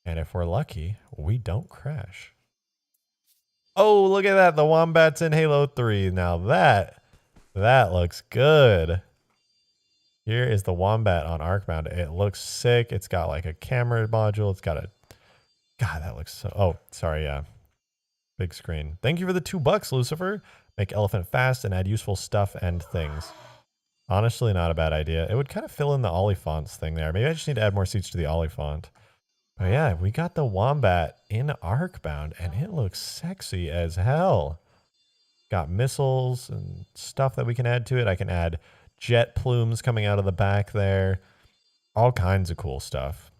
And if we're lucky, we don't crash. Oh, look at that. The Wombat's in Halo 3. Now that looks good. Here is the Wombat on Arcbound. It looks sick. It's got like a camera module. It's got a... God, that looks so... Oh, sorry, yeah. Big screen. Thank you for the $2, Lucifer. Make elephant fast and add useful stuff and things. Honestly, not a bad idea. It would kind of fill in the Oliphants thing there. Maybe I just need to add more seats to the Oliphant. But yeah, we got the Wombat in Arkbound, and it looks sexy as hell. Got missiles and stuff that we can add to it. I can add jet plumes coming out of the back there. All kinds of cool stuff.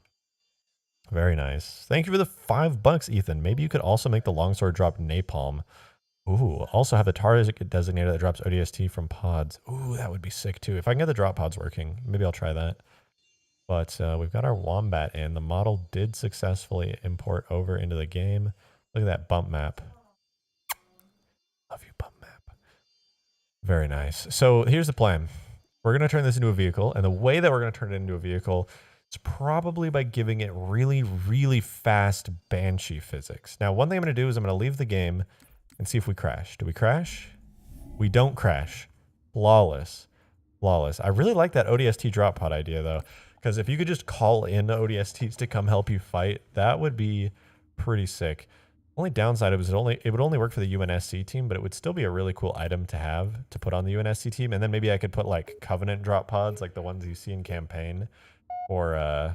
Very nice. Thank you for the $5, Ethan. Maybe you could also make the longsword drop napalm. Ooh, also have the tar designator that drops ODST from pods. Ooh, that would be sick too. If I can get the drop pods working, maybe I'll try that. But we've got our Wombat in. The model did successfully import over into the game. Look at that bump map. Love you, bump map. Very nice. So here's the plan. We're going to turn this into a vehicle. And the way that we're going to turn it into a vehicle is probably by giving it really, really fast Banshee physics. Now, one thing I'm going to do is I'm going to leave the game and see if we crash. Do we crash? We don't crash. Flawless. Flawless. I really like that ODST drop pod idea, though. Because if you could just call in the ODSTs to come help you fight, that would be pretty sick. Only downside is it would only work for the UNSC team, but it would still be a really cool item to have to put on the UNSC team. And then maybe I could put like Covenant drop pods, like the ones you see in campaign, or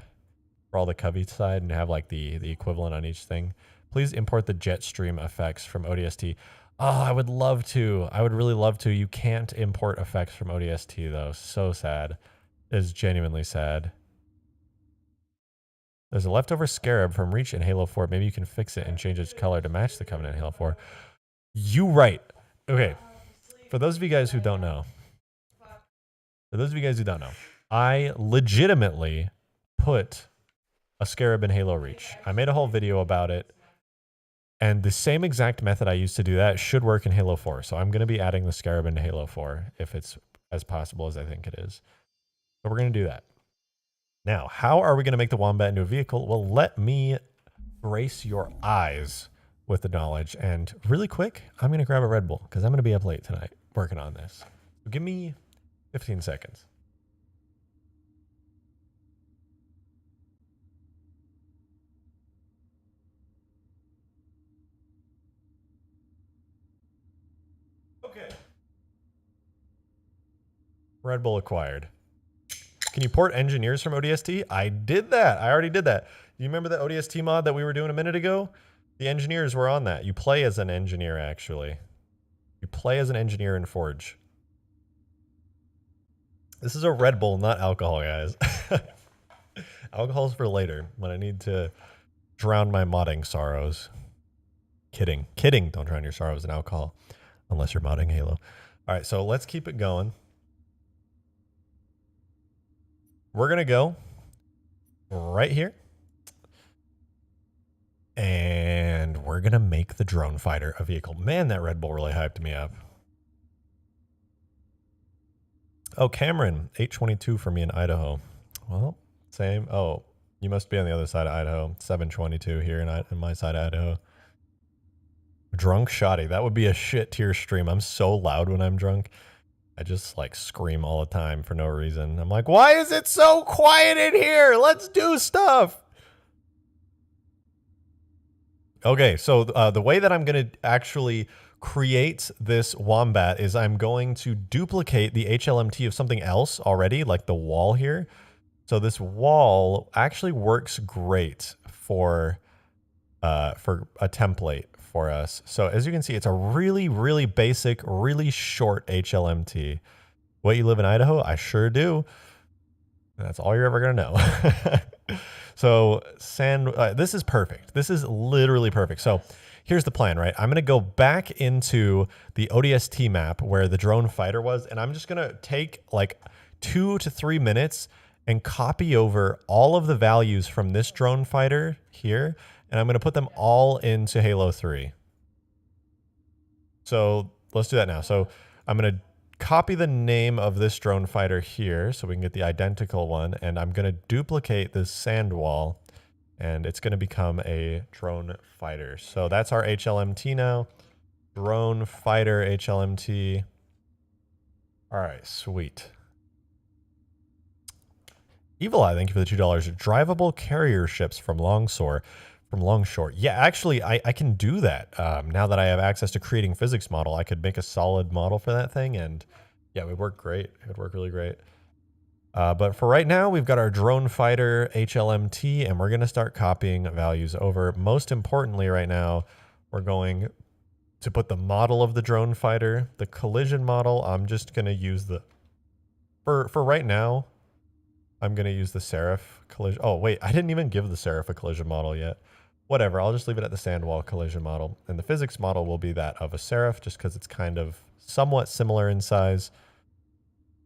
for all the Covey side, and have like the equivalent on each thing. Please import the jet stream effects from ODST. Oh, I would love to. I would really love to. You can't import effects from ODST though. So sad. It is genuinely sad. There's a leftover Scarab from Reach in Halo 4. Maybe you can fix it and change its color to match the Covenant in Halo 4. You right. Okay. For those of you guys who don't know. I legitimately put a Scarab in Halo Reach. I made a whole video about it. And the same exact method I used to do that should work in Halo 4. So I'm going to be adding the Scarab into Halo 4 if it's as possible as I think it is. So we're going to do that. Now, how are we going to make the Wombat into a vehicle? Well, let me brace your eyes with the knowledge. And really quick, I'm going to grab a Red Bull because I'm going to be up late tonight working on this. So give me 15 seconds. Okay. Red Bull acquired. Can you port engineers from ODST? I did that. I already did that. You remember the ODST mod that we were doing a minute ago? The engineers were on that. You play as an engineer, actually. You play as an engineer in Forge. This is a Red Bull, not alcohol, guys. Alcohol's for later, when I need to drown my modding sorrows. Kidding. Kidding. Don't drown your sorrows in alcohol. Unless you're modding Halo. All right, so let's keep it going. We're going to go right here. And we're going to make the drone fighter a vehicle. Man, that Red Bull really hyped me up. Oh, Cameron, 822 for me in Idaho. Well, same. Oh, you must be on the other side of Idaho. 722 here in my side of Idaho. Drunk Shoddy. That would be a shit tier stream. I'm so loud when I'm drunk. I just like scream all the time for no reason. I'm like, why is it so quiet in here? Let's do stuff. Okay, so the way that I'm going to actually create this Wombat is I'm going to duplicate the HLMT of something else already, like the wall here. So this wall actually works great for a template for us. So as you can see, it's a really, really basic, really short HLMT. What, you live in Idaho? I sure do. That's all you're ever going to know. So this is perfect. This is literally perfect. So here's the plan, right? I'm going to go back into the ODST map where the drone fighter was, and I'm just going to take like 2 to 3 minutes and copy over all of the values from this drone fighter here, and I'm going to put them all into Halo 3. So let's do that now. So I'm going to copy the name of this drone fighter here so we can get the identical one, and I'm going to duplicate this sand wall, and it's going to become a drone fighter. So that's our HLMT now. Drone fighter HLMT. All right, sweet. Evil Eye, thank you for the $2. Drivable carrier ships from Longshore. Yeah, actually, I can do that. Now that I have access to creating physics model, I could make a solid model for that thing, and yeah, it would work great. It would work really great. But for right now, we've got our drone fighter HLMT, and we're going to start copying values over. Most importantly right now, we're going to put the model of the drone fighter, the collision model. I'm just going to use the... For right now, I'm going to use the Seraph collision. Oh, wait, I didn't even give the Seraph a collision model yet. Whatever, I'll just leave it at the sandwall collision model. And the physics model will be that of a Seraph, just because it's kind of somewhat similar in size.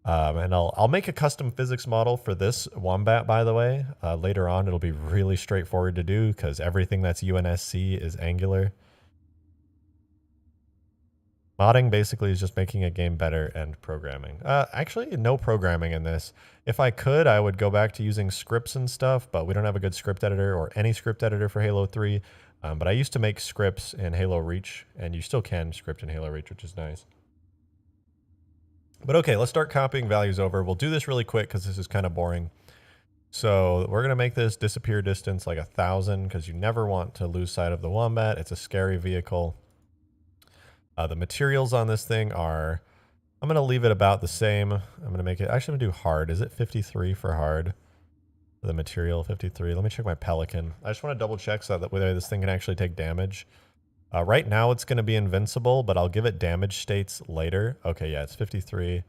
And I'll make a custom physics model for this Wombat, by the way. Later on, it'll be really straightforward to do, because everything that's UNSC is Angular. Modding basically is just making a game better and programming. Actually, no programming in this. If I could, I would go back to using scripts and stuff, but we don't have a good script editor or any script editor for Halo 3. But I used to make scripts in Halo Reach, and you still can script in Halo Reach, which is nice. But okay, let's start copying values over. We'll do this really quick because this is kind of boring. So we're going to make this disappear distance like 1,000, because you never want to lose sight of the Wombat. It's a scary vehicle. The materials on this thing are, I'm going to leave it about the same. I'm going to make it, actually I'm going to do hard. Is it 53 for hard? The material 53. Let me check my Pelican. I just want to double check so that whether this thing can actually take damage. Right now it's going to be invincible, but I'll give it damage states later. Okay, yeah, it's 53.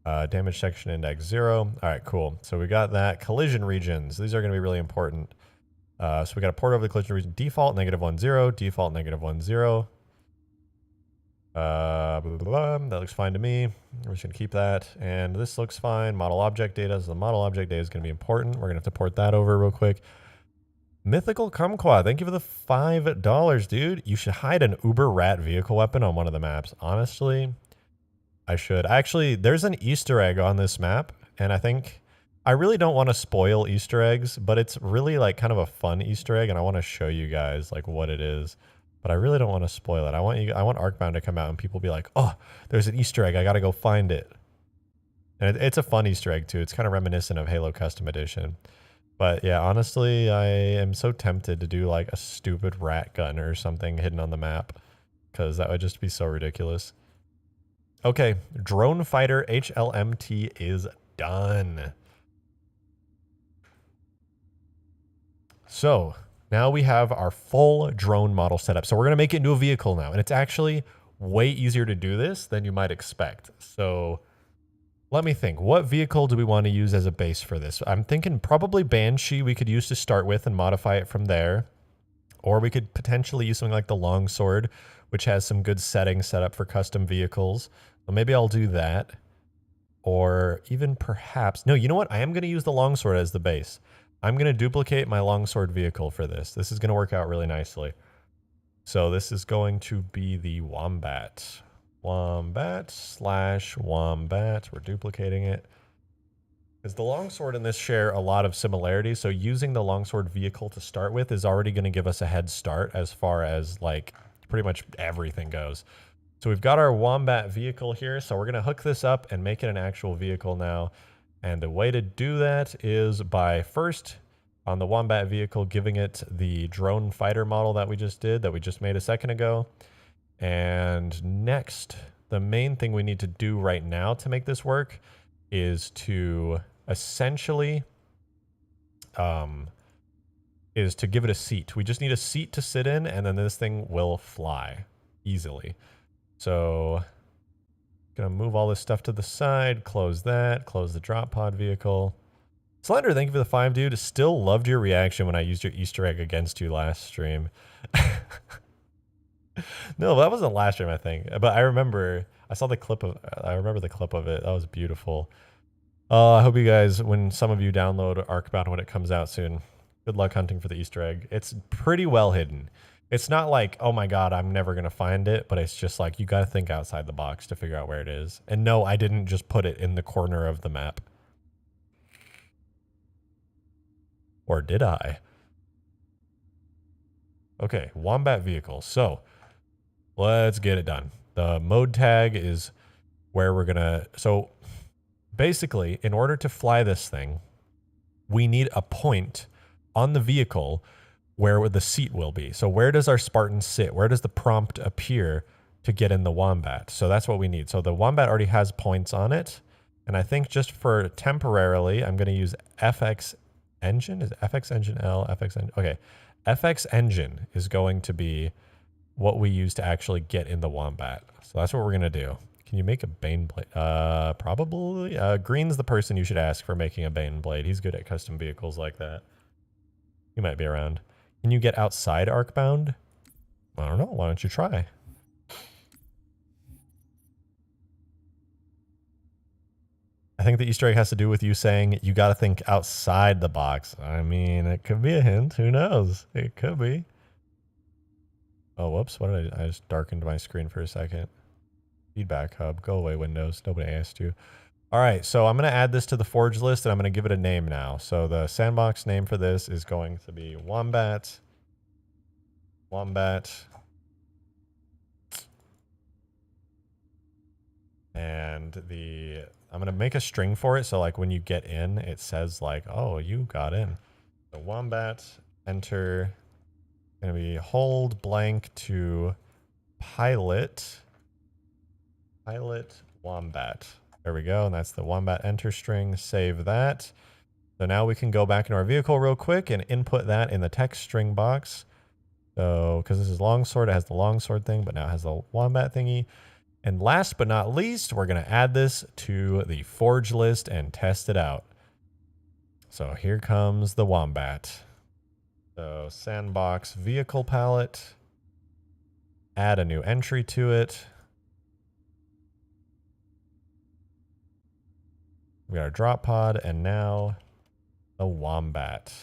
Damage section index 0. All right, cool. So we got that. Collision regions. These are going to be really important. So we got to port over the collision region. Default -1, 0. Default -1, 0. Blah, blah, blah. That looks fine to me. We're just going to keep that. And this looks fine. Model object data. So the model object data is going to be important. We're going to have to port that over real quick. Mythical Kumquat, thank you for the $5, dude. You should hide an uber rat vehicle weapon on one of the maps. Honestly, I should. Actually, there's an Easter egg on this map, and I think I really don't want to spoil Easter eggs, but it's really like kind of a fun Easter egg, and I want to show you guys like what it is. But I really don't want to spoil it. I want Arcbound to come out and people be like, "Oh, there's an Easter egg. I got to go find it." And it's a fun Easter egg too. It's kind of reminiscent of Halo Custom Edition. But yeah, honestly, I am so tempted to do like a stupid rat gun or something hidden on the map, because that would just be so ridiculous. Okay, Drone Fighter HLMT is done. So now we have our full drone model set up. So we're going to make it into a vehicle now. And it's actually way easier to do this than you might expect. So let me think. What vehicle do we want to use as a base for this? I'm thinking probably Banshee we could use to start with and modify it from there. Or we could potentially use something like the Longsword, which has some good settings set up for custom vehicles. Well, maybe I'll do that. Or even perhaps... No, you know what? I am going to use the Longsword as the base. I'm going to duplicate my Longsword vehicle for this. This is going to work out really nicely. So this is going to be the Wombat. Wombat/Wombat. We're duplicating it. Because the Longsword and this share a lot of similarities. So using the Longsword vehicle to start with is already going to give us a head start as far as like pretty much everything goes. So we've got our Wombat vehicle here. So we're going to hook this up and make it an actual vehicle now. And the way to do that is by first, on the Wombat vehicle, giving it the drone fighter model that we just did, that we just made a second ago. And next, the main thing we need to do right now to make this work is to essentially is to give it a seat. We just need a seat to sit in, and then this thing will fly easily. So gonna move all this stuff to the side, close that, close the drop pod vehicle. Slender, thank you for the 5, dude. Still loved your reaction when I used your Easter egg against you last stream. No, that wasn't last stream, I think. But I remember, I remember the clip of it. That was beautiful. I hope you guys, when some of you download Arcbound when it comes out soon, good luck hunting for the Easter egg. It's pretty well hidden. It's not like, oh my God, I'm never going to find it, but it's just like, you got to think outside the box to figure out where it is. And no, I didn't just put it in the corner of the map. Or did I? Okay, Wombat vehicle. So let's get it done. The mode tag is where we're going to... So basically, in order to fly this thing, we need a point on the vehicle where the seat will be. So where does our Spartan sit? Where does the prompt appear to get in the Wombat? So that's what we need. So the Wombat already has points on it. And I think just for temporarily, I'm going to use FX Engine. Is it FX Engine L? FX Engine? Okay. FX Engine is going to be what we use to actually get in the Wombat. So that's what we're going to do. Can you make a Bane blade? Probably. Green's the person you should ask for making a Bane blade. He's good at custom vehicles like that. He might be around. Can you get outside Arkbound? I don't know. Why don't you try? I think the Easter egg has to do with you saying you got to think outside the box. I mean, it could be a hint. Who knows? It could be. Oh, whoops. What did I just darkened my screen for a second. Feedback hub. Go away, Windows. Nobody asked you. All right. So I'm going to add this to the Forge list, and I'm going to give it a name now. So the sandbox name for this is going to be Wombat. Wombat. And I'm going to make a string for it. So like when you get in, it says like, oh, you got in. So Wombat, enter, going to be hold blank to pilot Wombat. There we go. And that's the Wombat enter string. Save that. So now we can go back into our vehicle real quick and input that in the text string box. So, because this is Longsword, it has the Longsword thing, but now it has the Wombat thingy. And last but not least, we're going to add this to the Forge list and test it out. So here comes the Wombat. So sandbox vehicle palette. Add a new entry to it. We got our drop pod, and now the Wombat.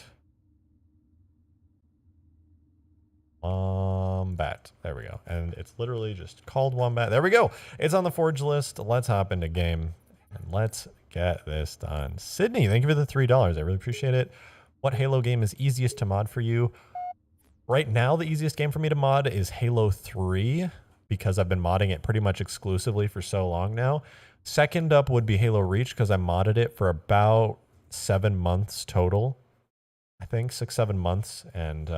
Wombat. There we go. And it's literally just called Wombat. There we go. It's on the Forge list. Let's hop into game and let's get this done. Sydney, thank you for the $3. I really appreciate it. What Halo game is easiest to mod for you? Right now, the easiest game for me to mod is Halo 3 because I've been modding it pretty much exclusively for so long now. Second up would be Halo Reach because I modded it for about 7 months total. I think 6-7 months. And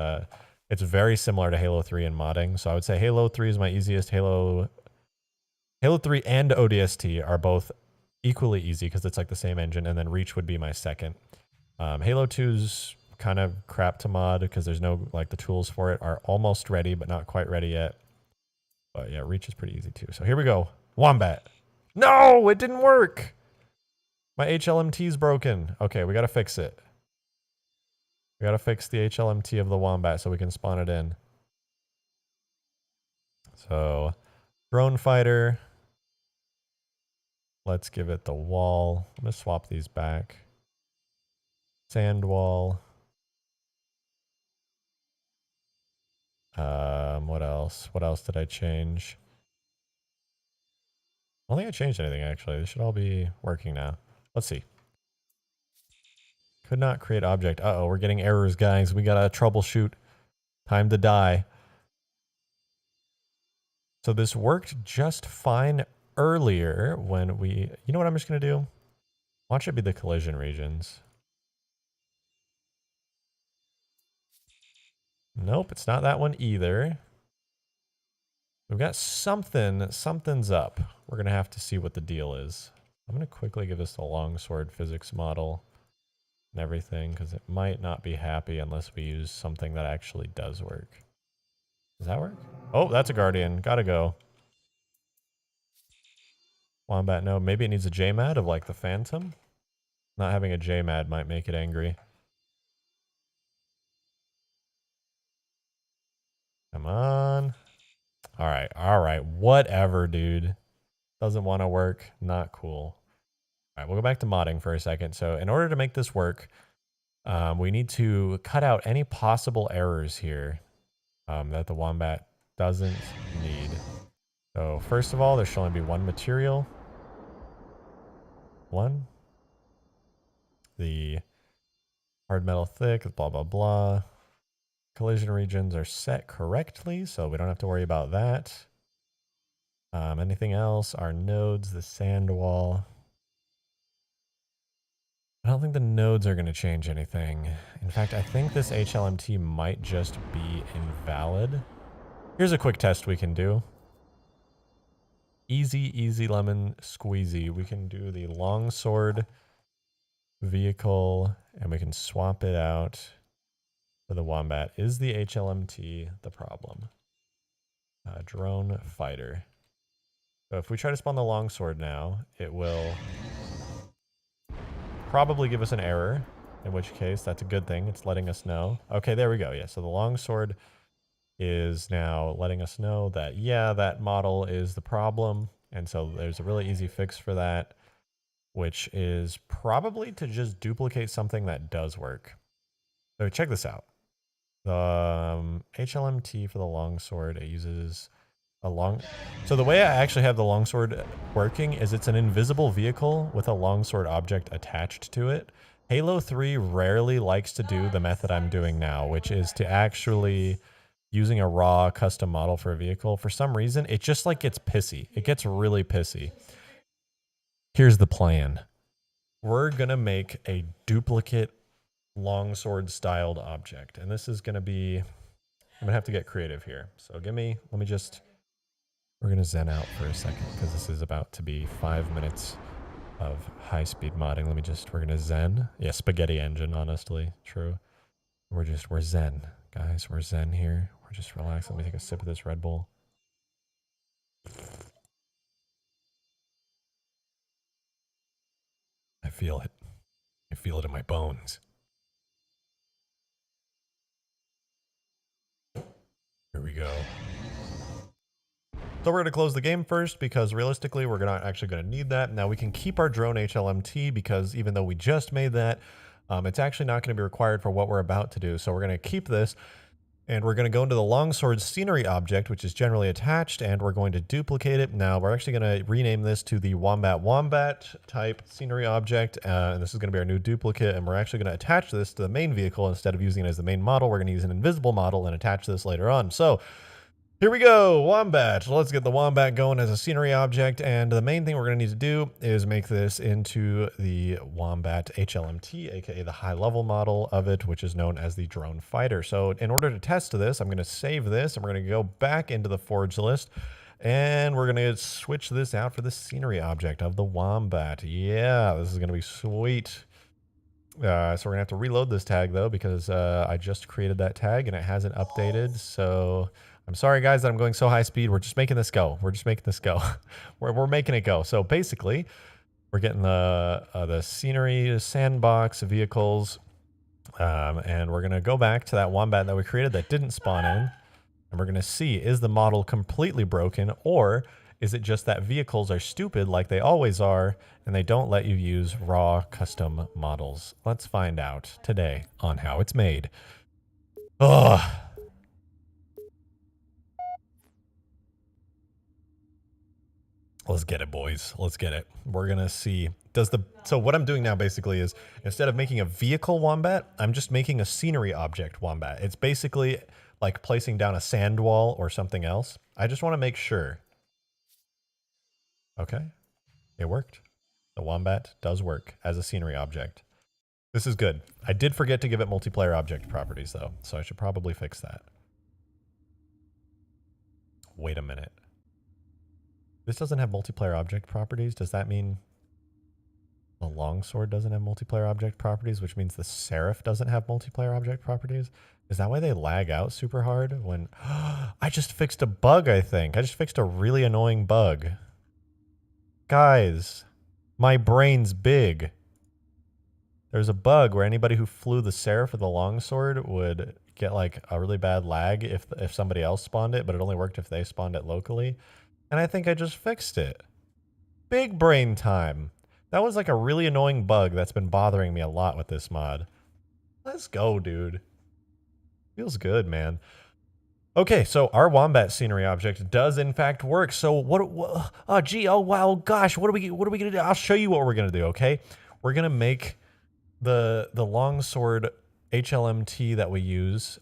it's very similar to Halo 3 in modding. So I would say Halo 3 is my easiest. Halo 3 and ODST are both equally easy because it's like the same engine. And then Reach would be my second. Halo 2's kind of crap to mod because there's no, like, the tools for it are almost ready, but not quite ready yet. But yeah, Reach is pretty easy too. So here we go. Wombat. No, it didn't work. My HLMT's broken. Okay, we got to fix it. We got to fix the HLMT of the Wombat so we can spawn it in. So, drone fighter. Let's give it the wall. I'm going to swap these back. Sand wall. What else? What else did I change? I don't think I changed anything, actually. This should all be working now. Let's see. Could not create object. Uh-oh, we're getting errors, guys. We gotta troubleshoot. Time to die. So this worked just fine earlier when we... You know what I'm just gonna do? Watch it be the collision regions. Nope, it's not that one either. We've got something's up. We're gonna have to see what the deal is. I'm gonna quickly give this a longsword physics model and everything, because it might not be happy unless we use something that actually does work. Does that work? Oh, that's a guardian. Gotta go. Wombat, no. Maybe it needs a JMAD of like the Phantom. Not having a JMAD might make it angry. Come on. All right. Whatever, dude. Doesn't want to work. Not cool. All right, we'll go back to modding for a second. So in order to make this work, we need to cut out any possible errors here that the Wombat doesn't need. So first of all, there should only be one material. One. The hard metal thick, blah, blah, blah. Collision regions are set correctly, so we don't have to worry about that. Anything else? Our nodes, the sand wall. I don't think the nodes are going to change anything. In fact, I think this HLMT might just be invalid. Here's a quick test we can do. Easy lemon squeezy. We can do the longsword vehicle and we can swap it out for the Wombat. Is the HLMT the problem? Drone fighter. So if we try to spawn the longsword now, it will probably give us an error, in which case that's a good thing. It's letting us know. Okay, there we go. Yeah, so the longsword is now letting us know that, yeah, that model is the problem. And so there's a really easy fix for that, which is probably to just duplicate something that does work. So check this out. The HLMT for the longsword, it uses so the way I actually have the longsword working is it's an invisible vehicle with a longsword object attached to it. Halo 3 rarely likes to do the method I'm doing now, which is to actually using a raw custom model for a vehicle. For some reason, it just like gets pissy. It gets really pissy. Here's the plan. We're gonna make a duplicate longsword styled object. And this is gonna be, I'm gonna have to get creative here. So we're going to zen out for a second because this is about to be 5 minutes of high-speed modding. We're going to zen. Yeah, spaghetti engine, honestly. True. We're zen, guys. We're zen here. We're just relaxed. Let me take a sip of this Red Bull. I feel it. I feel it in my bones. Here we go. So we're going to close the game first because realistically we're not actually going to need that. Now we can keep our drone HLMT because even though we just made that, it's actually not going to be required for what we're about to do. So we're going to keep this and we're going to go into the Longsword scenery object, which is generally attached, and we're going to duplicate it. Now we're actually going to rename this to the Wombat type scenery object, and this is going to be our new duplicate, and we're actually going to attach this to the main vehicle instead of using it as the main model. We're going to use an invisible model and attach this later on. So here we go, Wombat. Let's get the Wombat going as a scenery object, and the main thing we're going to need to do is make this into the Wombat HLMT, aka the high-level model of it, which is known as the Drone Fighter. So in order to test this, I'm going to save this, and we're going to go back into the Forge list, and we're going to switch this out for the scenery object of the Wombat. Yeah, this is going to be sweet. So we're going to have to reload this tag, though, because I just created that tag, and it hasn't updated, so I'm sorry, guys, that I'm going so high speed. We're just making this go. We're just making this go. we're making it go. So basically, we're getting the scenery, sandbox, vehicles, and we're going to go back to that Wombat that we created that didn't spawn in, and we're going to see, is the model completely broken, or is it just that vehicles are stupid like they always are, and they don't let you use raw custom models? Let's find out today on how it's made. Ugh. Let's get it, boys. Let's get it. We're going to see. So what I'm doing now basically is instead of making a vehicle Wombat, I'm just making a scenery object Wombat. It's basically like placing down a sand wall or something else. I just want to make sure. Okay. It worked. The Wombat does work as a scenery object. This is good. I did forget to give it multiplayer object properties though, so I should probably fix that. Wait a minute. This doesn't have multiplayer object properties. Does that mean the Longsword doesn't have multiplayer object properties, which means the Seraph doesn't have multiplayer object properties? Is that why they lag out super hard when... I just fixed a bug, I think. I just fixed a really annoying bug. Guys, my brain's big. There's a bug where anybody who flew the Seraph or the Longsword would get like a really bad lag if somebody else spawned it, but it only worked if they spawned it locally. And I think I just fixed it. Big brain time. That was like a really annoying bug that's been bothering me a lot with this mod. Let's go, dude. Feels good, man. Okay, so our Wombat scenery object does in fact work. So oh wow, gosh, what are we gonna do? I'll show you what we're gonna do, okay? We're gonna make the Longsword HLMT that we use.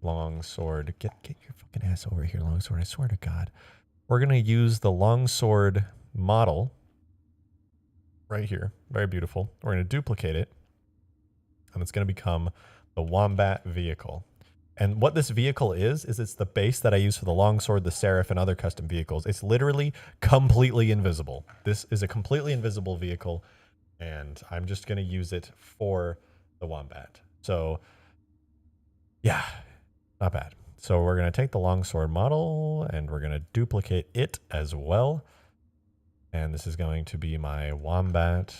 Longsword, get your fucking ass over here, Longsword, I swear to God. We're going to use the Longsword model right here. Very beautiful. We're going to duplicate it, and it's going to become the Wombat Vehicle. And what this vehicle is it's the base that I use for the Longsword, the Seraph, and other custom vehicles. It's literally completely invisible. This is a completely invisible vehicle, and I'm just going to use it for the Wombat. So, yeah, not bad. So we're going to take the Longsword model and we're going to duplicate it as well. And this is going to be my Wombat.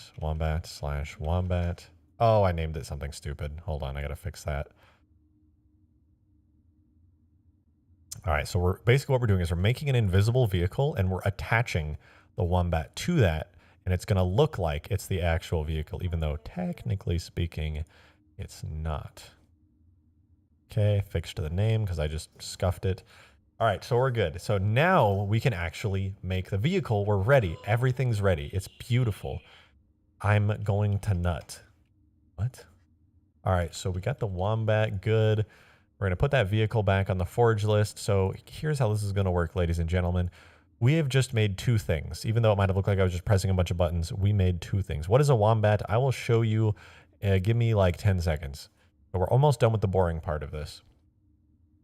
Oh, I named it something stupid. Hold on, I got to fix that. All right, so basically what we're doing is we're making an invisible vehicle and we're attaching the Wombat to that. And it's going to look like it's the actual vehicle, even though technically speaking, it's not. Okay, fixed to the name because I just scuffed it. All right, so we're good. So now we can actually make the vehicle. We're ready. Everything's ready. It's beautiful. I'm going to nut. What? All right, so we got the Wombat. Good. We're going to put that vehicle back on the Forge list. So here's how this is going to work, ladies and gentlemen. We have just made two things. Even though it might have looked like I was just pressing a bunch of buttons, we made two things. What is a Wombat? I will show you. Give me like 10 seconds. But we're almost done with the boring part of this.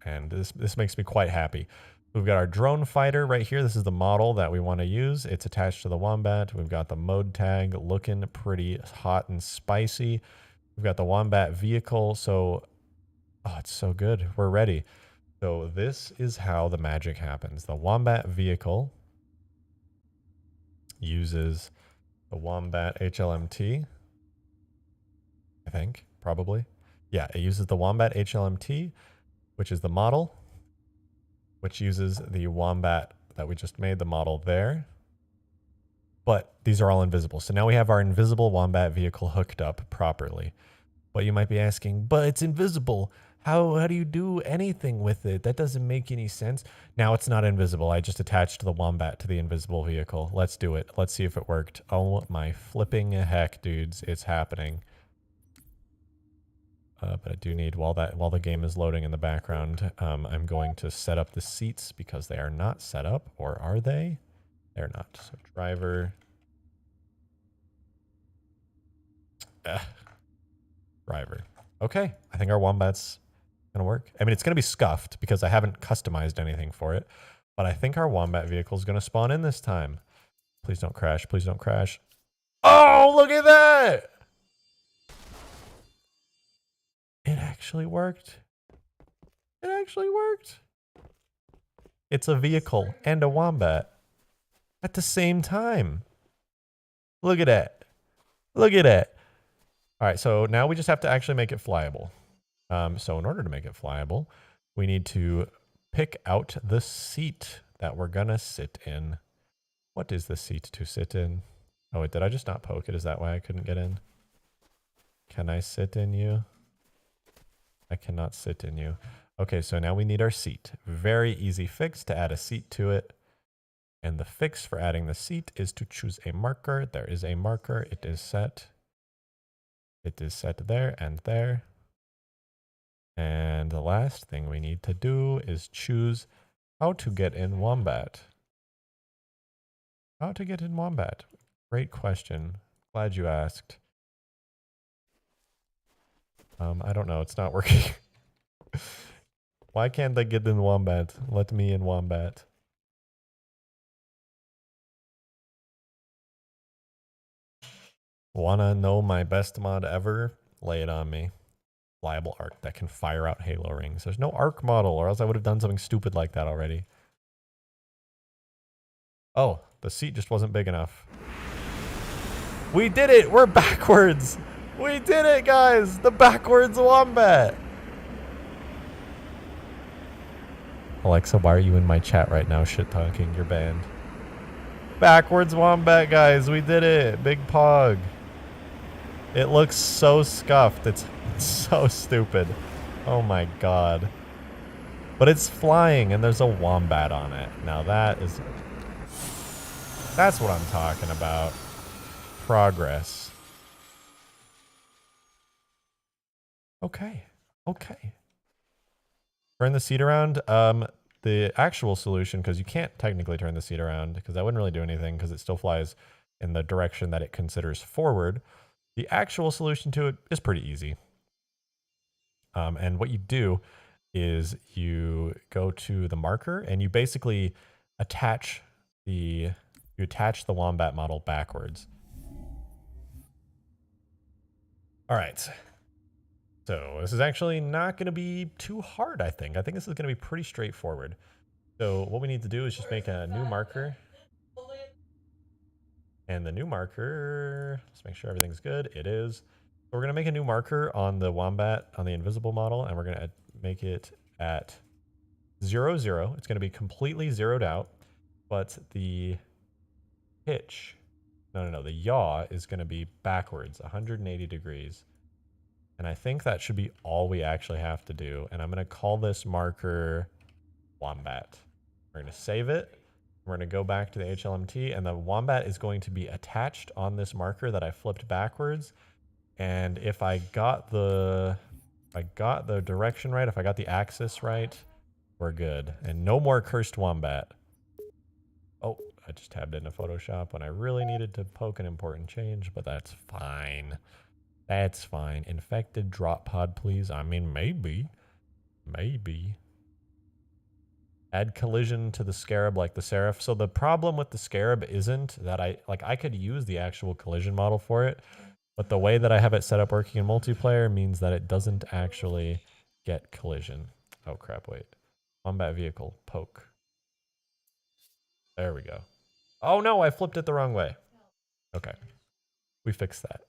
And this makes me quite happy. We've got our drone fighter right here. This is the model that we want to use. It's attached to the Wombat. We've got the mode tag looking pretty hot and spicy. We've got the Wombat vehicle. So, oh, it's so good. We're ready. So this is how the magic happens. The Wombat vehicle uses the Wombat HLMT, I think, probably. Yeah, it uses the Wombat HLMT, which is the model. which uses the Wombat that we just made, the model there. But these are all invisible. So now we have our invisible Wombat vehicle hooked up properly. But you might be asking, but it's invisible. How do you do anything with it? That doesn't make any sense. Now it's not invisible. I just attached the Wombat to the invisible vehicle. Let's do it. Let's see if it worked. Oh my flipping heck, dudes. It's happening. But I do need, while the game is loading in the background, I'm going to set up the seats because they are not set up. Or are they? They're not. So driver. Driver. Okay. I think our Wombat's going to work. I mean, it's going to be scuffed because I haven't customized anything for it. But I think our Wombat vehicle is going to spawn in this time. Please don't crash. Please don't crash. Oh, look at that! It actually worked. It actually worked. It's a vehicle and a Wombat at the same time. Look at that. Look at that. All right, so now we just have to actually make it flyable. So in order to make it flyable, we need to pick out the seat that we're gonna sit in. What is the seat to sit in? Oh, wait, did I just not poke it? Is that why I couldn't get in? Can I sit in you? I cannot sit in you. Okay, so now we need our seat. Very easy fix to add a seat to it. And the fix for adding the seat is to choose a marker. There is a marker. It is set. It is set there and there. And the last thing we need to do is choose how to get in Wombat. How to get in Wombat? Great question. Glad you asked. I don't know. It's not working. Why can't I get in Wombat? Let me in Wombat. Wanna know my best mod ever? Lay it on me. Flyable arc that can fire out halo rings. There's no arc model, or else I would have done something stupid like that already. Oh, the seat just wasn't big enough. We did it! We're backwards! We did it, guys! The backwards Wombat! Alexa, why are you in my chat right now shit-talking? You're banned. Backwards Wombat, guys! We did it! Big pog. It looks so scuffed. It's so stupid. Oh my god. But it's flying and there's a Wombat on it. Now that's what I'm talking about. Progress. Okay. Okay. Turn the seat around. The actual solution, because you can't technically turn the seat around, because that wouldn't really do anything, because it still flies in the direction that it considers forward. The actual solution to it is pretty easy. And what you do is you go to the marker and you basically attach the Wombat model backwards. All right. So this is actually not going to be too hard, I think. I think this is going to be pretty straightforward. So what we need to do is just make a new marker. And the new marker, let's make sure everything's good. It is. So we're going to make a new marker on the Wombat, on the invisible model, and we're going to make it at 0, 0. It's going to be completely zeroed out, but the pitch, the yaw is going to be backwards, 180 degrees. And I think that should be all we actually have to do. And I'm going to call this marker Wombat. We're going to save it. We're going to go back to the HLMT, and the Wombat is going to be attached on this marker that I flipped backwards. And if I got the direction right, if I got the axis right, we're good. And no more cursed Wombat. Oh, I just tabbed into Photoshop when I really needed to poke an important change, but that's fine. That's fine. Infected drop pod, please. I mean, maybe. Maybe. Add collision to the Scarab like the Seraph. So the problem with the Scarab isn't that I could use the actual collision model for it, but the way that I have it set up working in multiplayer means that it doesn't actually get collision. Oh crap, wait. Wombat vehicle, poke. There we go. Oh no, I flipped it the wrong way. Okay. We fixed that.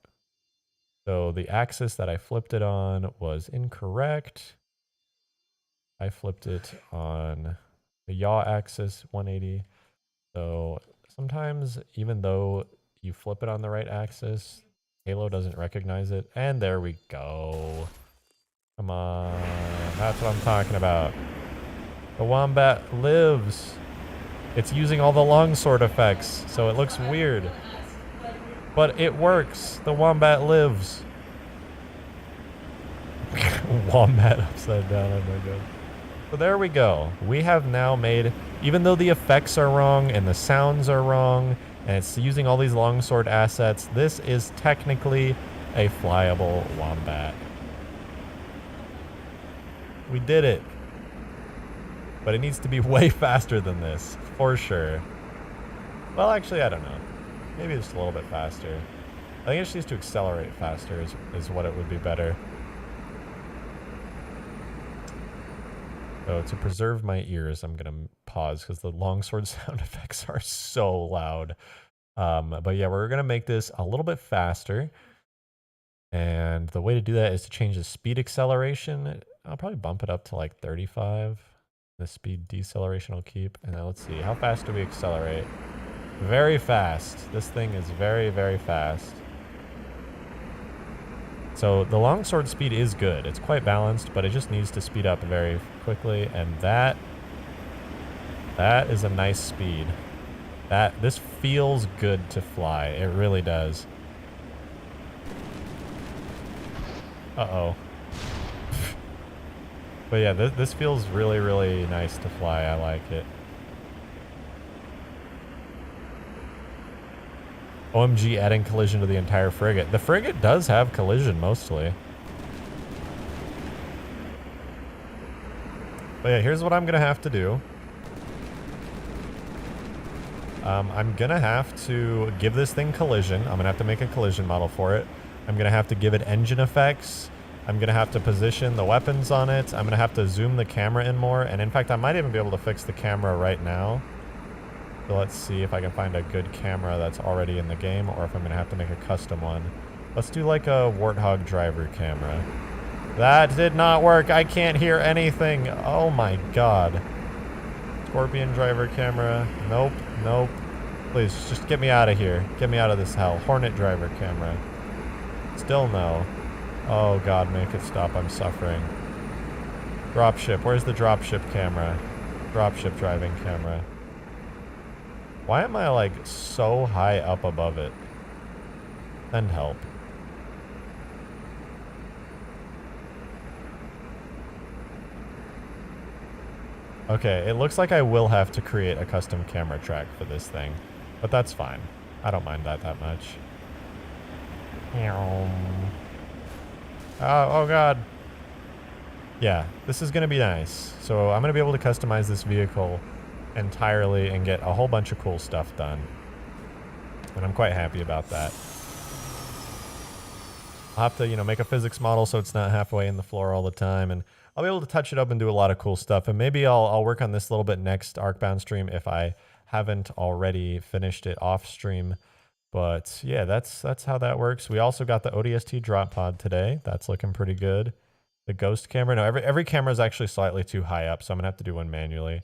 So the axis that I flipped it on was incorrect. I flipped it on The yaw axis 180. So sometimes even though you flip it on the right axis, Halo doesn't recognize it. And there we go. Come on. That's what I'm talking about. The Wombat lives. It's using all the longsword effects, so it looks weird. But it works. The Wombat lives. Wombat upside down, oh my god. So there we go. We have now made, even though the effects are wrong and the sounds are wrong, and it's using all these longsword assets, this is technically a flyable Wombat. We did it. But it needs to be way faster than this, for sure. Well, actually, I don't know. Maybe just a little bit faster. I think it just needs to accelerate faster is what it would be better. So to preserve my ears, I'm going to pause because the longsword sound effects are so loud. But yeah, we're going to make this a little bit faster. And the way to do that is to change the speed acceleration. I'll probably bump it up to like 35. The speed deceleration will keep. And now let's see, how fast do we accelerate? Very fast. This thing is very, very fast. So the longsword speed is good. It's quite balanced, but it just needs to speed up very quickly. And that is a nice speed. This feels good to fly. It really does. Uh-oh. But yeah, this feels really, really nice to fly. I like it. OMG adding collision to the entire frigate. The frigate does have collision mostly. But yeah, here's what I'm gonna have to do. I'm gonna have to give this thing collision. I'm gonna have to make a collision model for it. I'm gonna have to give it engine effects. I'm gonna have to position the weapons on it. I'm gonna have to zoom the camera in more. And in fact, I might even be able to fix the camera right now. So let's see if I can find a good camera that's already in the game or if I'm gonna have to make a custom one. Let's do like a Warthog driver camera. That did not work. I can't hear anything. Oh my god. Scorpion driver camera. Nope, nope. Please, just get me out of here. Get me out of this hell. Hornet driver camera. Still no. Oh god, make it stop. I'm suffering. Dropship. Where's the dropship camera? Dropship driving camera. Why am I like so high up above it? Send help. Okay, it looks like I will have to create a custom camera track for this thing. But that's fine. I don't mind that much. Oh god. Yeah, this is going to be nice. So I'm going to be able to customize this vehicle entirely and get a whole bunch of cool stuff done. And I'm quite happy about that. I'll have to, you know, make a physics model so it's not halfway in the floor all the time. And I'll be able to touch it up and do a lot of cool stuff. And maybe I'll work on this a little bit next Arkbound stream if I haven't already finished it off stream. But yeah, that's how that works. We also got the ODST drop pod today. That's looking pretty good. The ghost camera. No, every camera is actually slightly too high up, so I'm going to have to do one manually.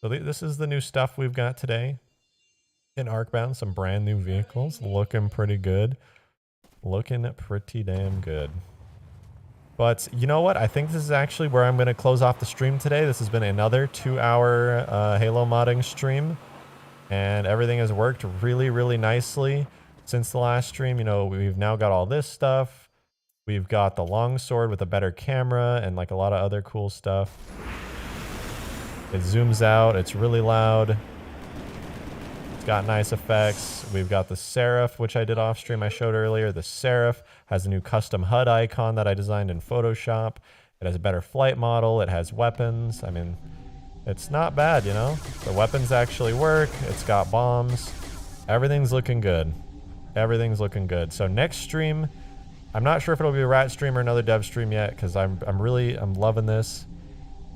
So this is the new stuff we've got today in Arkbound. Some brand new vehicles. Looking pretty good. Looking pretty damn good. But you know what? I think this is actually where I'm going to close off the stream today. This has been another 2-hour Halo modding stream. And everything has worked really, really nicely since the last stream. You know, we've now got all this stuff. We've got the longsword with a better camera and like a lot of other cool stuff. It zooms out. It's really loud. It's got nice effects. We've got the Seraph, which I did off stream I showed earlier. The Seraph has a new custom HUD icon that I designed in Photoshop. It has a better flight model. It has weapons. I mean, it's not bad, you know? The weapons actually work. It's got bombs. Everything's looking good. Everything's looking good. So next stream, I'm not sure if it'll be a rat stream or another dev stream yet, because I'm loving this.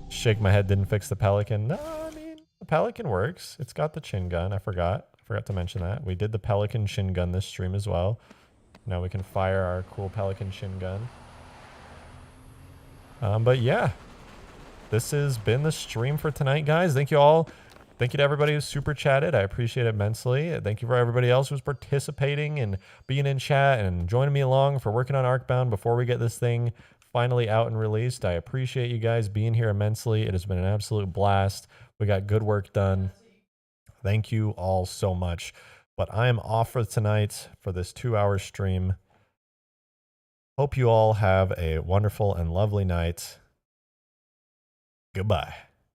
Shake my head, didn't fix the Pelican. No, I mean, the Pelican works. It's got the chin gun. I forgot to mention that. We did the Pelican chin gun this stream as well. Now we can fire our cool Pelican chin gun. But yeah. this has been the stream for tonight, guys. Thank you all. Thank you to everybody who super chatted. I appreciate it immensely. Thank you for everybody else who's participating and being in chat and joining me along for working on Arkbound before we get this thing finally out and released. I appreciate you guys being here immensely. It has been an absolute blast. We got good work done. Thank you all so much. But I am off for tonight for this 2-hour stream. Hope you all have a wonderful and lovely night. Goodbye.